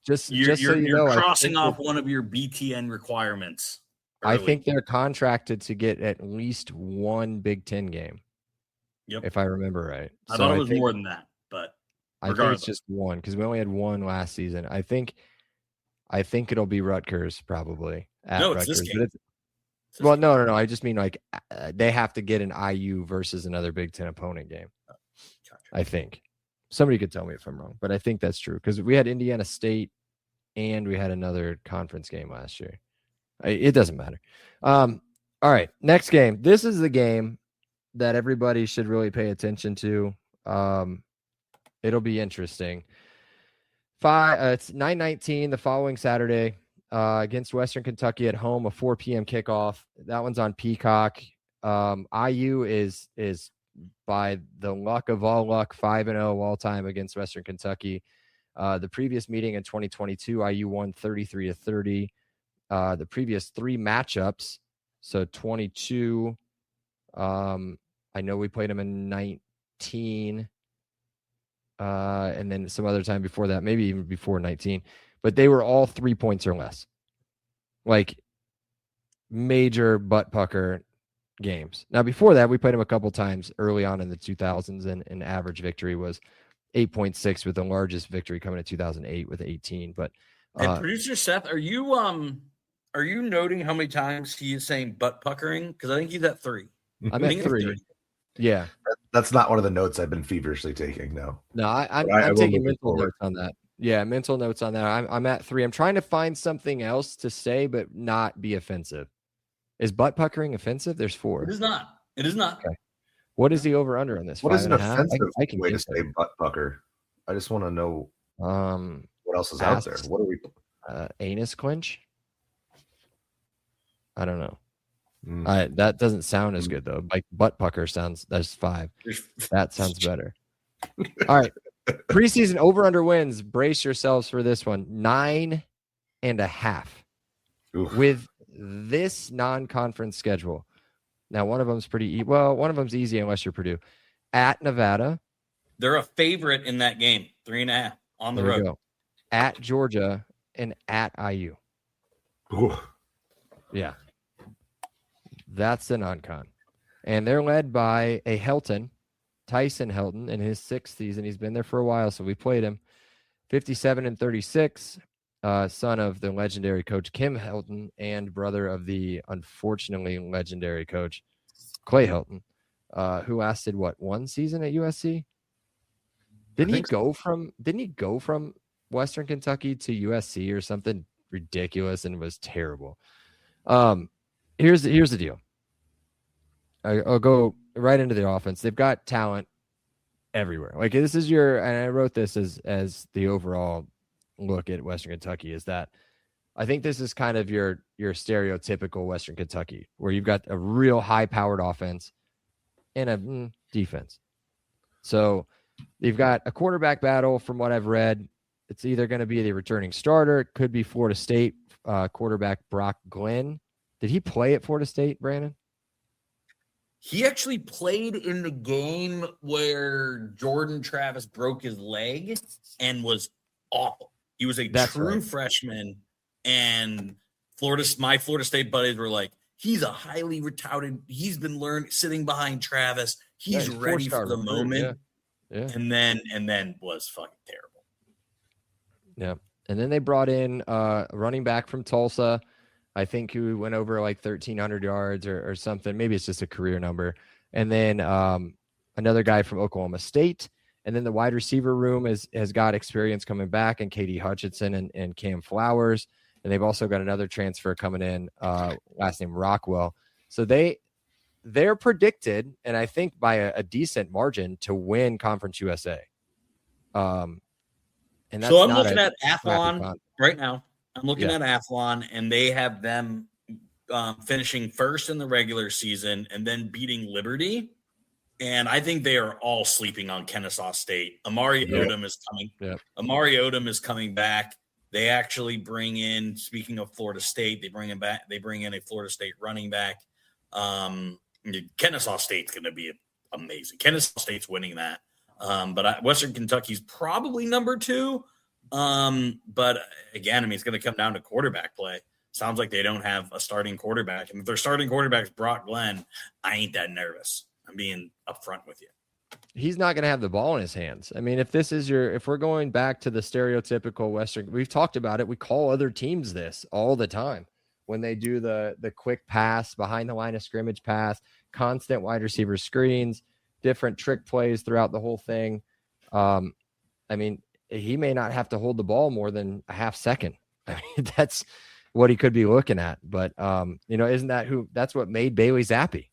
Just you're so you know, crossing off one of your BTN requirements. I think they're contracted to get at least one Big Ten game. Yep. If I remember right. I thought it was more than that, but I think it's just one because we only had one last season. I think it'll be Rutgers probably. No, it's Rutgers, this game. Well, no. I just mean like they have to get an IU versus another Big Ten opponent game. I think somebody could tell me if I'm wrong, but I think that's true because we had Indiana State and we had another conference game last year. It doesn't matter. All right, next game. This is the game that everybody should really pay attention to. It'll be interesting. It's 9/19 the following Saturday against Western Kentucky at home, a 4 p.m. kickoff. That one's on Peacock. IU is by the luck of all luck 5-0 all time against Western Kentucky. The previous meeting in 2022, IU won 33-30. The previous three matchups, so 22. I know we played them in 19, and then some other time before that, maybe even before 19. But they were all 3 points or less, like major butt pucker games. Now before that, we played them a couple times early on in the 2000s, and average victory was 8.6, with the largest victory coming in 2008 with 18. But and producer Seth, are you noting how many times he is saying butt puckering? Because I think he's at 3. I'm at 3. Yeah, That's not one of the notes I've been feverishly taking. No, I'm taking mental notes on that. Yeah, mental notes on that. I'm at 3. I'm trying to find something else to say, but not be offensive. Is butt puckering offensive? There's 4. It is not. It is not. Okay. What is the over under on this? What is an 5.5? offensive I can way to get say butt pucker? I just want to know there. what else is out there. What are we? Anus clinch. I don't know. Mm. That doesn't sound as good though. Like butt pucker sounds. That's 5. That sounds better. All right. Preseason over under wins. Brace yourselves for this one. 9.5. Oof. With this non-conference schedule. Now, one of them's one of them's easy unless you're Purdue. At Nevada. They're a favorite in that game. 3.5 on the There we road. go. At Georgia and at IU. Ooh. Yeah. That's the non-con. And they're led by a Helton, Tyson Helton, in his 6th season. He's been there for a while, so we played him. 57-36, son of the legendary coach Kim Helton and brother of the unfortunately legendary coach Clay Helton, who lasted, 1 season at USC? Didn't he go from Western Kentucky to USC or something ridiculous and was terrible? Here's the deal. I'll go right into the offense. They've got talent everywhere. Like this is and I wrote this as the overall look at Western Kentucky is that I think this is kind of your stereotypical Western Kentucky where you've got a real high powered offense and a defense. So you've got a quarterback battle from what I've read. It's either going to be the returning starter. It could be Florida State quarterback Brock Glenn. Did he play at Florida State, Brandon? He actually played in the game where Jordan Travis broke his leg and was awful. He was a true freshman, and my Florida State buddies were like, he's a highly touted. He's been sitting behind Travis. He's ready for the moment. Yeah. And then was fucking terrible. Yeah. And then they brought in a running back from Tulsa, I think, who went over like 1,300 yards or something. Maybe it's just a career number. And then another guy from Oklahoma State. And then the wide receiver room has got experience coming back, and Katie Hutchinson and Cam Flowers. And they've also got another transfer coming in, last name Rockwell. So they're predicted, and I think by a decent margin, to win Conference USA. And that's so I'm looking at Athlon right now. I'm looking Yeah. at Athlon, and they have them finishing first in the regular season and then beating Liberty. And I think they are all sleeping on Kennesaw State. Amari Odom is coming. Yep. Amari Odom is coming back. They actually bring in, speaking of Florida State, they bring in a Florida State running back. Kennesaw State's going to be amazing. Kennesaw State's winning that. But Western Kentucky's probably number 2. But again, I mean, it's going to come down to quarterback play. Sounds like they don't have a starting quarterback. And if their starting quarterback's Brock Glenn, I ain't that nervous. I'm being upfront with you. He's not going to have the ball in his hands. I mean, if we're going back to the stereotypical Western, we've talked about it. We call other teams this all the time when they do the quick pass, behind the line of scrimmage pass, constant wide receiver screens, different trick plays throughout the whole thing. I mean, he may not have to hold the ball more than a half second. I mean, that's what he could be looking at. But, isn't that that's what made Bailey Zappi?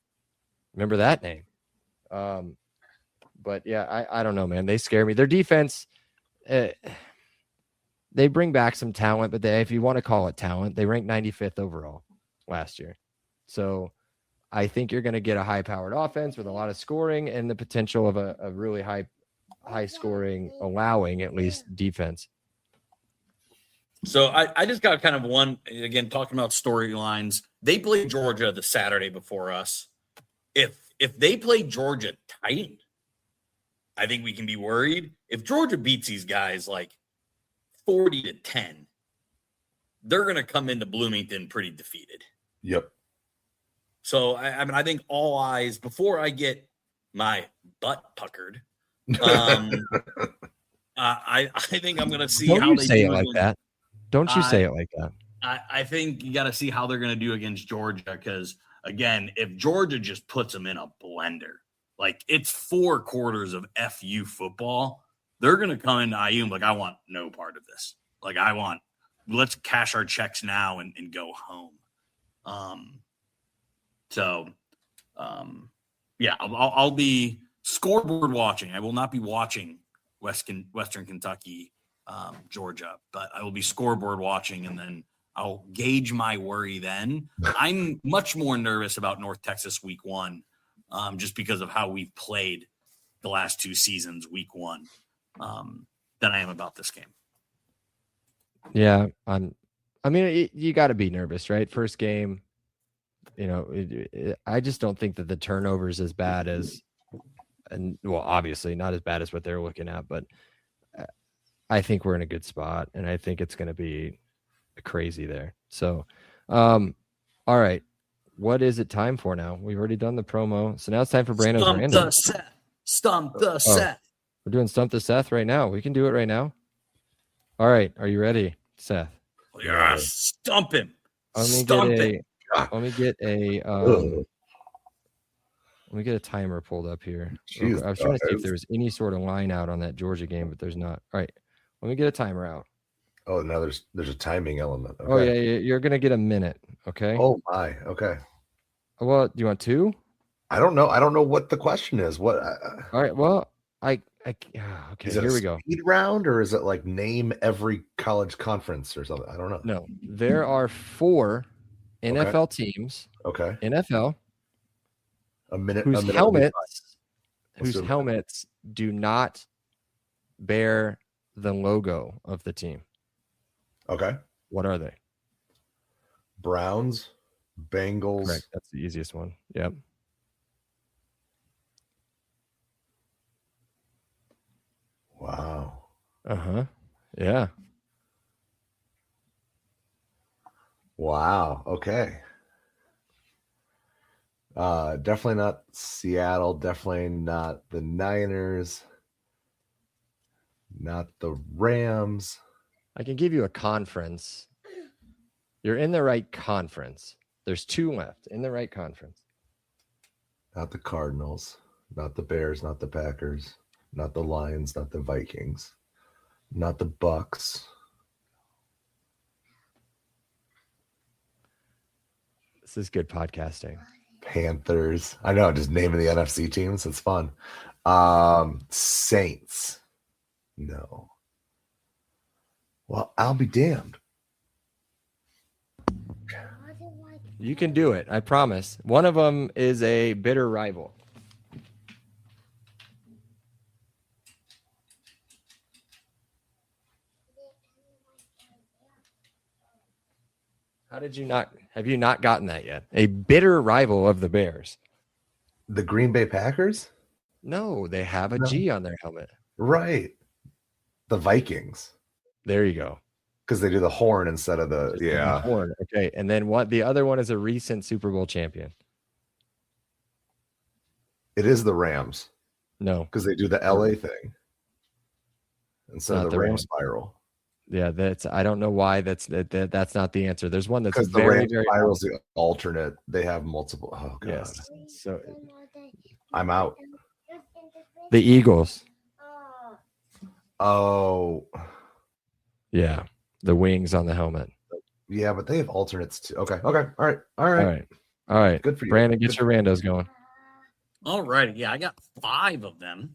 Remember that name? But yeah, I don't know, man. They scare me. Their defense, they bring back some talent, but if you want to call it talent, they ranked 95th overall last year. So I think you're going to get a high-powered offense with a lot of scoring and the potential of a really high scoring, allowing at least defense. So I just got kind of one, again, talking about storylines. They played Georgia the Saturday before us. If they play Georgia tight, I think we can be worried. If Georgia beats these guys like 40-10, they're going to come into Bloomington pretty defeated. Yep. So, I mean, I think all eyes, before I get my butt puckered, I think I'm going to see how they say do it like that. Don't you say it like that. I think you got to see how they're going to do against Georgia because, again, if Georgia just puts them in a blender, like it's 4 quarters of FU football, they're going to come into IU and be like, I want no part of this. Like, let's cash our checks now and go home. Yeah, I'll be scoreboard watching. I will not be watching Western Kentucky, Georgia, but I will be scoreboard watching, and then I'll gauge my worry then. I'm much more nervous about North Texas week 1, just because of how we've played the last 2 seasons week 1, than I am about this game. Yeah, you got to be nervous, right? First game, I just don't think that the turnover is as bad as, and well, obviously not as bad as what they're looking at, but I think we're in a good spot, and I think it's going to be crazy there. So, all right, what is it time for now? We've already done the promo, so now it's time for Brando's random. Stump the Seth. We're doing Stump the Seth right now. We can do it right now. All right, are you ready, Seth? Yeah, stump him. Let me get a timer pulled up here. Jeez, I was trying to see if there was any sort of line out on that Georgia game, but there's not. All right, let me get a timer out. Oh, now there's a timing element. Okay. Oh yeah, you're gonna get a minute. Okay. Oh my. Okay. Well, do you want 2? I don't know. I don't know what the question is. What? All right. Well, okay. Is it Here a we go. speed round, or is it like name every college conference or something? I don't know. No, there are 4 NFL teams. Okay. NFL. A minute. Whose a minute will be fine. helmets do not bear the logo of the team. Okay. What are they? Browns, Bengals. Correct. That's the easiest one. Yep. Wow. Yeah. Wow. Okay. Definitely not Seattle. Definitely not the Niners. Not the Rams. I can give you a conference. You're in the right conference. There's 2 left in the right conference. Not the Cardinals. Not the Bears. Not the Packers. Not the Lions. Not the Vikings. Not the Bucks. This is good podcasting. Panthers. I know, just naming the NFC teams. It's fun. Saints. No. Well, I'll be damned. You can do it. I promise. One of them is a bitter rival. Have you not gotten that yet? A bitter rival of the Bears. The Green Bay Packers? No, they have a G on their helmet. Right. The Vikings. There you go. Because they do the horn instead of the horn. Okay. And then the other one is a recent Super Bowl champion. It is the Rams. No. Because they do the LA thing. Instead of the Ram spiral. Yeah, I don't know why that's not the answer. There's one that's because the very, Ram very spiral's the alternate. They have multiple. Oh god. Yes. So I'm out. The Eagles. Oh. Yeah. The wings on the helmet. Yeah, but they have alternates too. Okay. All right. Good for you. Brandon, get your randos going. All right. Yeah, I got 5 of them.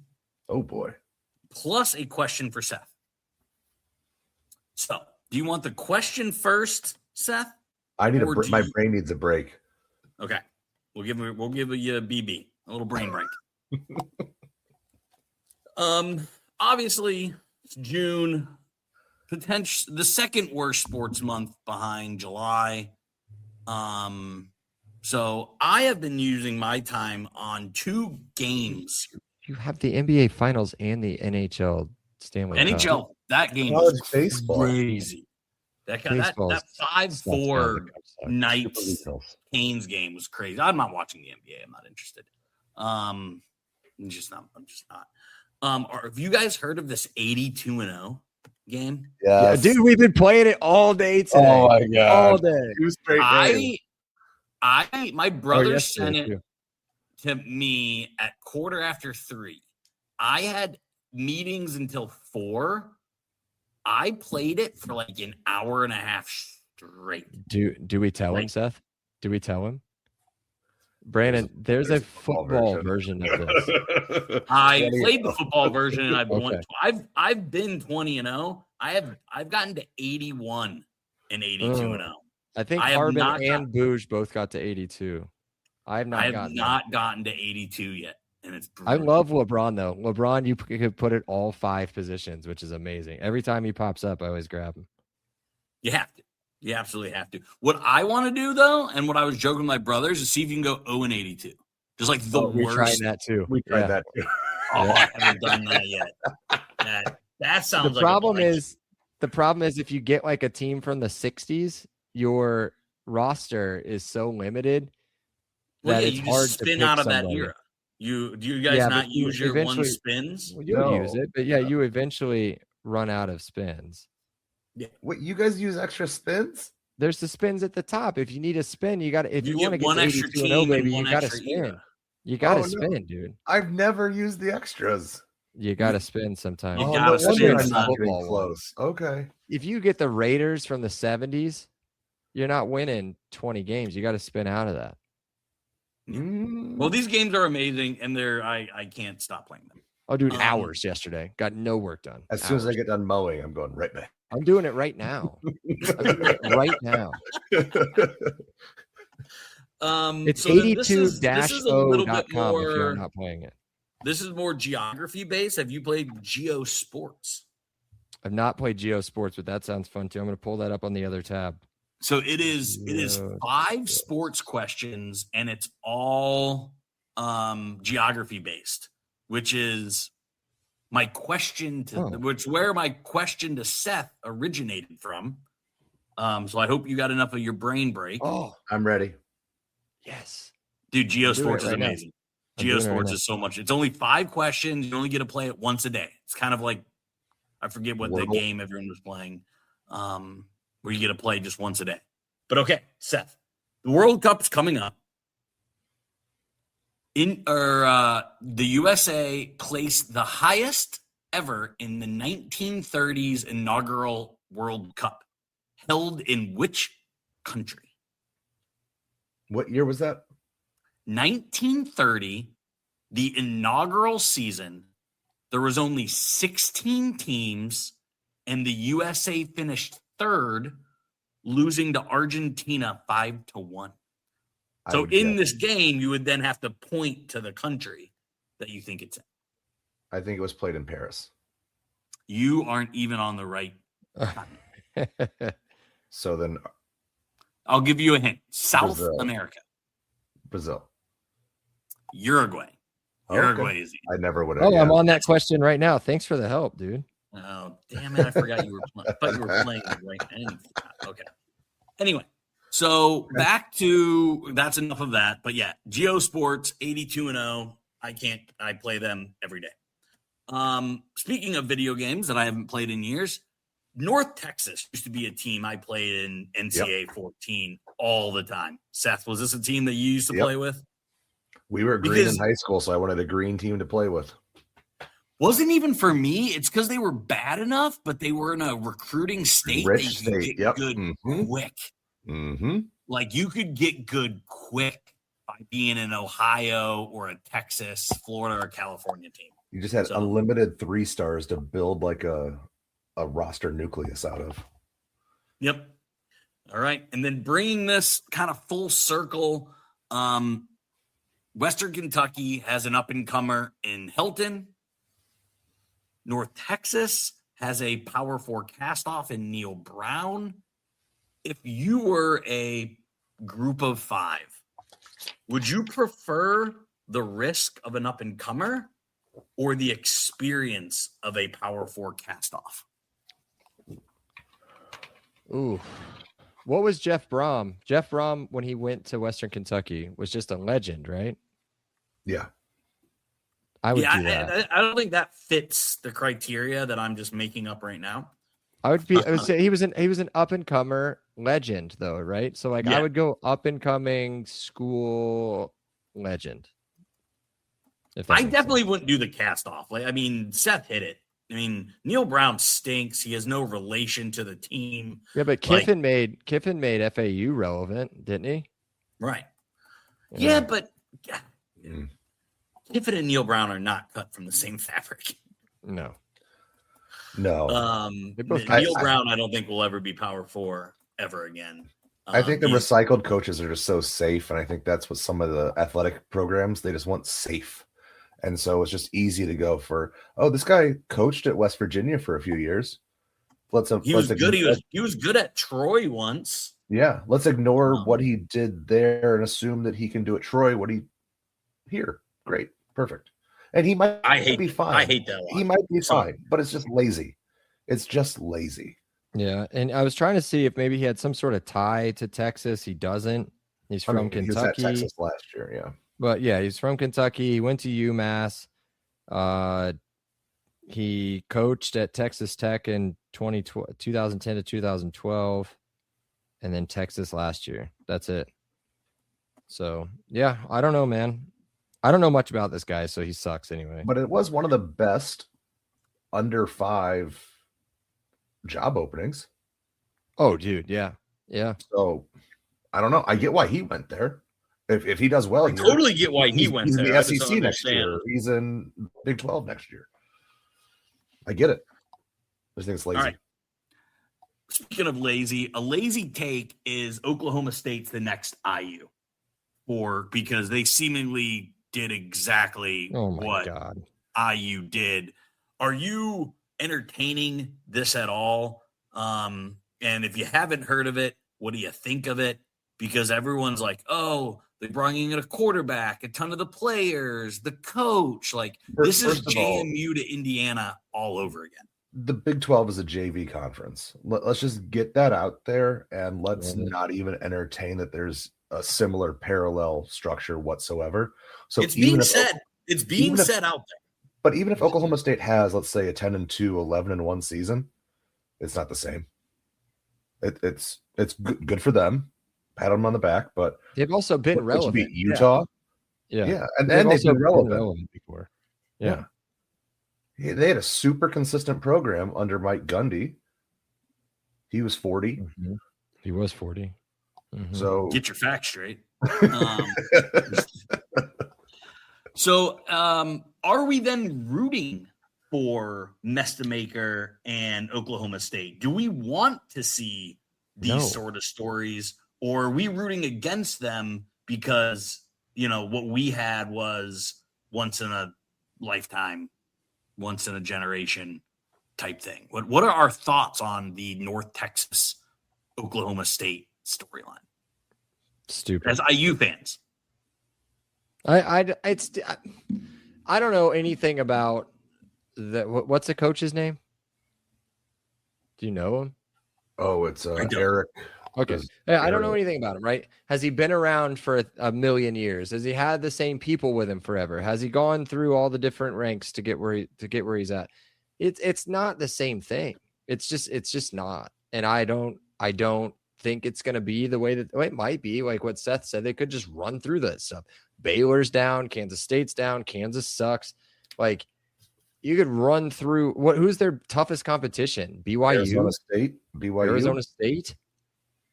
Oh boy. Plus a question for Seth. So, do you want the question first, Seth? I need my brain needs a break. Okay. We'll give you a BB, a little brain break. Obviously, it's June. The second worst sports month behind July. So I have been using my time on 2 games. You have the NBA Finals and the NHL Stanley Cup. NHL, that game was baseball. Crazy. That 5-4 Knights Canes game was crazy. I'm not watching the NBA. I'm not interested. I'm just not. Have you guys heard of this 82-0 game? Yeah, dude, we've been playing it all day today. Oh my god, all day. 2 straight days. My brother sent it to me at 3:15. I had meetings until 4. I played it for like an hour and a half straight. Do we tell him, Like- Seth? Do we tell him? Brandon, there's a football version of this. I played the football version and I've won. Okay. I've been 20-0. I've gotten to 81 and 82-0. I think I have Harbin not and Booge both got to 82. I have not I have gotten not gotten to 82 yet, and it's I brutal. love LeBron though. LeBron, you could put it all 5 positions, which is amazing. Every time he pops up, I always grab him. You have to. You absolutely have to. What I want to do though, and what I was joking with my brothers, is see if you can go 0-82. Just like the We're trying worst. that too. We tried Yeah. that too. Oh, I haven't done that yet. That sounds The like problem is if you get like a team from the 60s, your roster is so limited that it's you hard just to spin pick out of that somebody. era. Do you guys Yeah, not but you use your one eventually- spins? Well, you No. use it, but yeah, you eventually run out of spins. Wait, you guys use extra spins? There's the spins at the top. If you need a spin, you got to. If You you, get want to get one to extra 82 and team 0, and baby, one you got to extra spin. era. You got to Oh, no. spin, dude. I've never used the extras. You got to spin sometimes. You Oh, gotta no spin wonder I'm some. not getting Football one. close. Okay. If you get the Raiders from the 70s, you're not winning 20 games. You got to spin out of that. Well, these games are amazing, and I can't stop playing them. Oh, dude, Um, hours yesterday. Got no work done. As soon as I Hours. get done mowing, I'm going right back. I'm doing it right now. I'm doing it right now. It's So then this is a little bit 82-0.com if you're more. not playing it. This is more geography based. Have you played Geo Sports? I've not played Geo Sports, but that sounds fun too. I'm going to pull that up on the other tab. So it is 5 sports questions, and it's all geography based, which is my question to where my question to Seth originated from. So I hope you got enough of your brain break. Oh, I'm ready. yes. Dude, Geo I'm doing Sports it is right now. amazing. I'm doing Geo it right Sports now. is so much. It's only 5 questions. You only get to play it once a day. It's kind of like, I forget what the Wordle? game everyone was playing, where you get to play just once a day. But okay, Seth, the World Cup's coming up. The USA placed the highest ever in the 1930s inaugural World Cup, held in which country? What year was that? 1930, the inaugural season, there was only 16 teams, and the USA finished 3rd, losing to Argentina 5-1. I So would in guess- this game, you would then have to point to the country that you think it's in. I think it was played in Paris. You aren't even on the right. So then I'll give you a hint. South Brazil. America. Brazil. Uruguay. Okay. Uruguay is I never would have. Oh, I'm on that question right now. Thanks for the help, dude. Oh, damn it. I forgot you were playing. I thought you were playing it right now. Okay. Anyway, so back to that's enough of that. But yeah, Geo Sports 82-0. I play them every day. Speaking of video games that I haven't played in years, North Texas used to be a team I played in NCAA 14 all the time. Seth, was this a team that you used to Yep. play with? We were green Because- in high school, so I wanted a green team to play with. Wasn't even for me. It's because they were bad enough, but they were in a recruiting state that Rich you could state. get Yep. good Mhm. quick. Mm-hmm. Like you could get good quick by being in Ohio or a Texas, Florida, or California team. You just had So- unlimited 3-stars to build like a roster nucleus out of. Yep. All right. And then bringing this kind of full circle, Western Kentucky has an up-and-comer in Hilton. North Texas has a Power 4 cast-off in Neil Brown. If you were a group of 5, would you prefer the risk of an up-and-comer or the experience of a Power 4 cast-off? Ooh. What was Jeff Brom? Jeff Brom, when he went to Western Kentucky, was just a legend, right? Yeah. I would do that. I don't think that fits the criteria that I'm just making up right now. I would say he was an up and comer legend though, right? So like Yeah. I would go up and coming school legend. If that I makes definitely sense. wouldn't do the cast off. Like, I mean, Seth hit it. I mean, Neil Brown stinks. He has no relation to the team. Yeah, but Like- Kiffin made FAU relevant, didn't he? Right. You Yeah, know? but Mm. Kiffin and Neil Brown are not cut from the same fabric. No. No. They both- Neil I- Brown, I don't think will ever be Power 4 ever again. I think the He's- recycled coaches are just so safe, and I think that's what some of the athletic programs, they just want safe. And so it's just easy to go for, oh, this guy coached at West Virginia for a few years. he was good. He was good at Troy once. Yeah, let's ignore Um, what he did there and assume that he can do at Troy what he here. Great, perfect, and he might I hate be fine. I hate that a lot. He might be So- fine, but it's just lazy. It's just lazy. Yeah, and I was trying to see if maybe he had some sort of tie to Texas. He doesn't. He's I from mean, he was at Kentucky. Texas last year. Yeah, But yeah, he's from Kentucky. He went to UMass. He coached at Texas Tech in 2010 to 2012, and then Texas last year. That's it. So yeah, I don't know, man. I don't know much about this guy, so he sucks anyway. but it was one of the best under 5 job openings. Oh, dude, yeah, yeah. So I don't know. I get why he went there. If he does well, I here, totally get why he he's went in there. the I just don't SEC next understand. year. He's in Big 12 next year. I get it. I just think it's lazy. All right. Speaking of lazy, a lazy take is Oklahoma State's the next IU, because they seemingly did exactly Oh my what god. IU did. Are you entertaining this at all? And if you haven't heard of it, what do you think of it? Because everyone's like, oh, they're bringing in a quarterback, a ton of the players, the coach. Like, this is First of all, JMU to Indiana all over again. the Big 12 is a JV conference. Let's just get that out there, and let's Mhm. not even entertain that there's a similar parallel structure whatsoever. So It's even being if- said. It's being even if- said out there. But even if Oklahoma State has, let's say, a 10-2, 11-1 season, it's not the same. It's good for them. Pat them on the back, but They've also been but you relevant. beat Utah, Yeah. yeah, and They've they've also been relevant. before. Yeah. Yeah, they had a super consistent program under Mike Gundy. He was 40, Mhm. He was 40. Mhm. so Get your facts straight. So, are we then rooting for Mestamaker and Oklahoma State? Do we want to see these No. sort of stories, or are we rooting against them because, what we had was once in a lifetime, once in a generation type thing? What are our thoughts on the North Texas Oklahoma State storyline Stupid. as IU fans? I don't know anything about what's the coach's name? Do you know him? oh, it's I don't. Eric. Okay. is Yeah, I don't know Eric. anything about him, right? Has he been around for a million years? Has he had the same people with him forever? Has he gone through all the different ranks to get where he's at? It's not the same thing. It's just not. And I don't think it's going to be the way that it might be, like what Seth said. They could just run through that stuff. Baylor's down, Kansas State's down, Kansas sucks. Like, you could run through who's their toughest competition? BYU, Arizona State, BYU, Arizona State.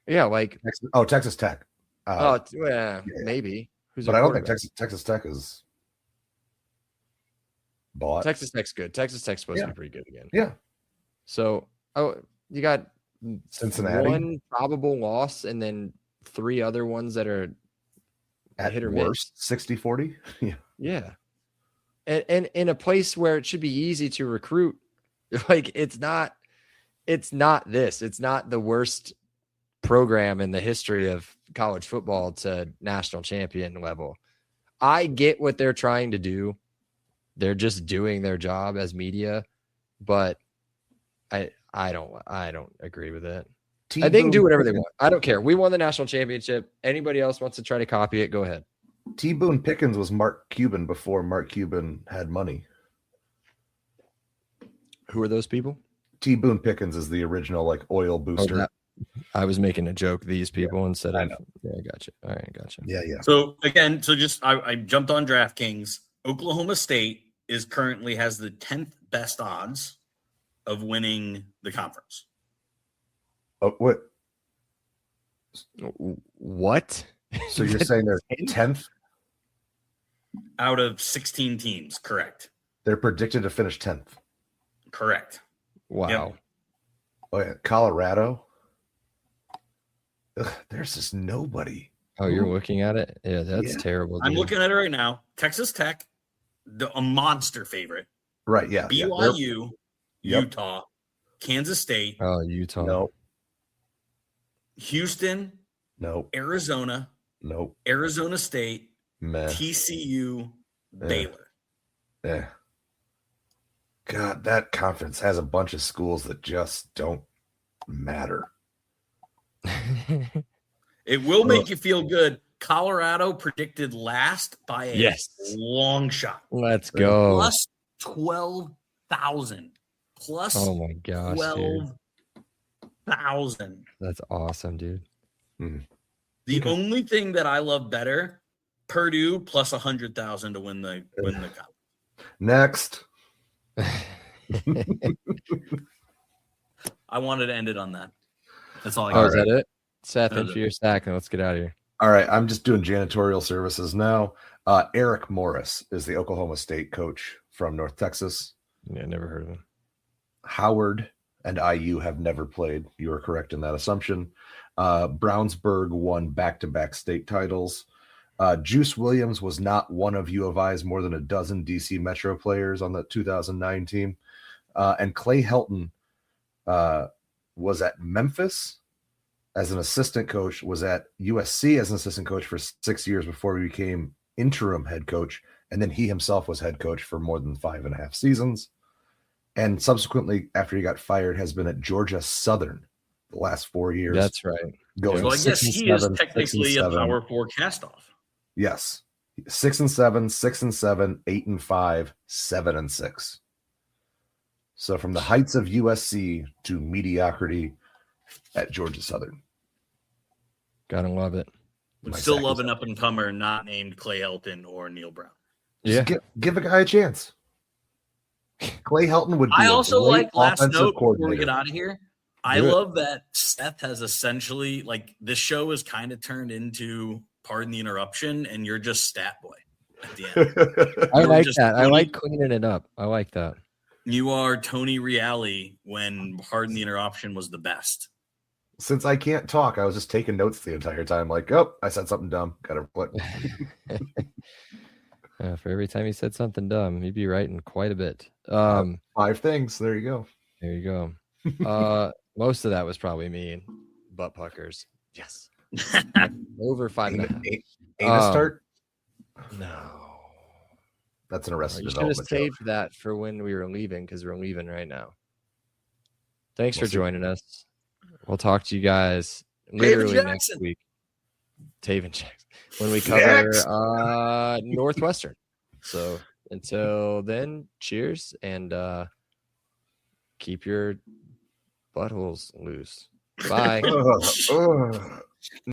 Yeah, like Texas Tech. maybe. Who's But their I don't think quarterback? Texas Tech is bought. Texas Tech's good. Texas Tech's supposed to Yeah. be pretty good again. Yeah, So, you got Cincinnati one probable loss and then 3 other ones that are at hit or miss. worst 60-40. Yeah, Yeah. And in a place where it should be easy to recruit, like it's not this. It's not the worst program in the history of college football to national champion level. I get what they're trying to do. They're just doing their job as media, but I don't agree with it. They can do whatever they want. I don't care. We won the national championship. Anybody else wants to try to copy it, go ahead. T. Boone Pickens was Mark Cuban before Mark Cuban had money. Who are those people? T. Boone Pickens is the original oil booster. that- I was making a joke. These people instead I of know. yeah, gotcha. All right, gotcha. Yeah. So again, just I jumped on DraftKings. Oklahoma State currently has the 10th best odds of winning the conference. Oh, what? What? So you're saying they're 10th? Out of 16 teams, correct. They're predicted to finish 10th. Correct. Wow. Yep. Oh, yeah. Colorado. Ugh, there's just nobody. Oh, you're looking at it? Yeah, that's Yeah. terrible. I'm dude. looking at it right now. Texas Tech, a monster favorite. Right. Yeah. yeah. BYU, Yep. Utah, Kansas State, Oh, Utah. No. Houston, No. Arizona, No. Arizona State, Meh. TCU, Yeah. Baylor. Yeah. God, that conference has a bunch of schools that just don't matter. It will make you feel good. Colorado predicted last by a Yes. long shot. Let's go. Plus 12,000. Plus Oh my gosh, dude. 12,000. That's awesome, dude. The only thing that I love better, Purdue plus 100,000 to win the cup. Next. I wanted to end it on that. That's all I Oh, got. is that it? Seth, That in is for it. your stack, and let's get out of here. All right. I'm just doing janitorial services now. Eric Morris is the Oklahoma State coach from North Texas. Yeah, never heard of him. Howard and IU have never played. You are correct in that assumption. Brownsburg won back-to-back state titles. Juice Williams was not one of U of I's more than a dozen DC Metro players on the 2009 team. And Clay Helton was at Memphis as an assistant coach, was at USC as an assistant coach for 6 years before he became interim head coach. And then he himself was head coach for more than 5.5 seasons. And subsequently, after he got fired, has been at Georgia Southern the last 4 years. That's right. Going So I guess 6 and he is 7, 6 and technically a 7. Power 4 cast-off. Yes. 6 and 7, 6 and 7, 8 and 5, 7 and 6. So from the heights of USC to mediocrity at Georgia Southern. Gotta love it. Would My still sack love is an up-and-comer not named Clay Helton or Neil Brown. Just give a guy a chance. Clay Helton would be I a also great like last offensive note before we coordinator. get out of here. I Do it. love that Seth has essentially like this show is kind of turned into pardon the interruption, and you're just stat boy at the end. I You're like just that. I 20 like cleaning it up. I like that. You are Tony Reale when pardon the interruption was the best. Since I can't talk, I was just taking notes the entire time. Like, oh, I said something dumb. Gotta put. For every time he said something dumb, he'd be writing quite a bit. 5 things. There you go. There you go. Most of that was probably me. Butt puckers. Yes. Over 5.5. Anus start. No. That's an Arrested You should have Development show. saved that for when we were leaving because we're leaving right now. Thanks We'll for see. joining us. We'll talk to you guys literally next Jackson. week. Taven Jackson. When we cover Jackson. Northwestern. So until then, cheers and keep your buttholes loose. Bye. Ugh, ugh.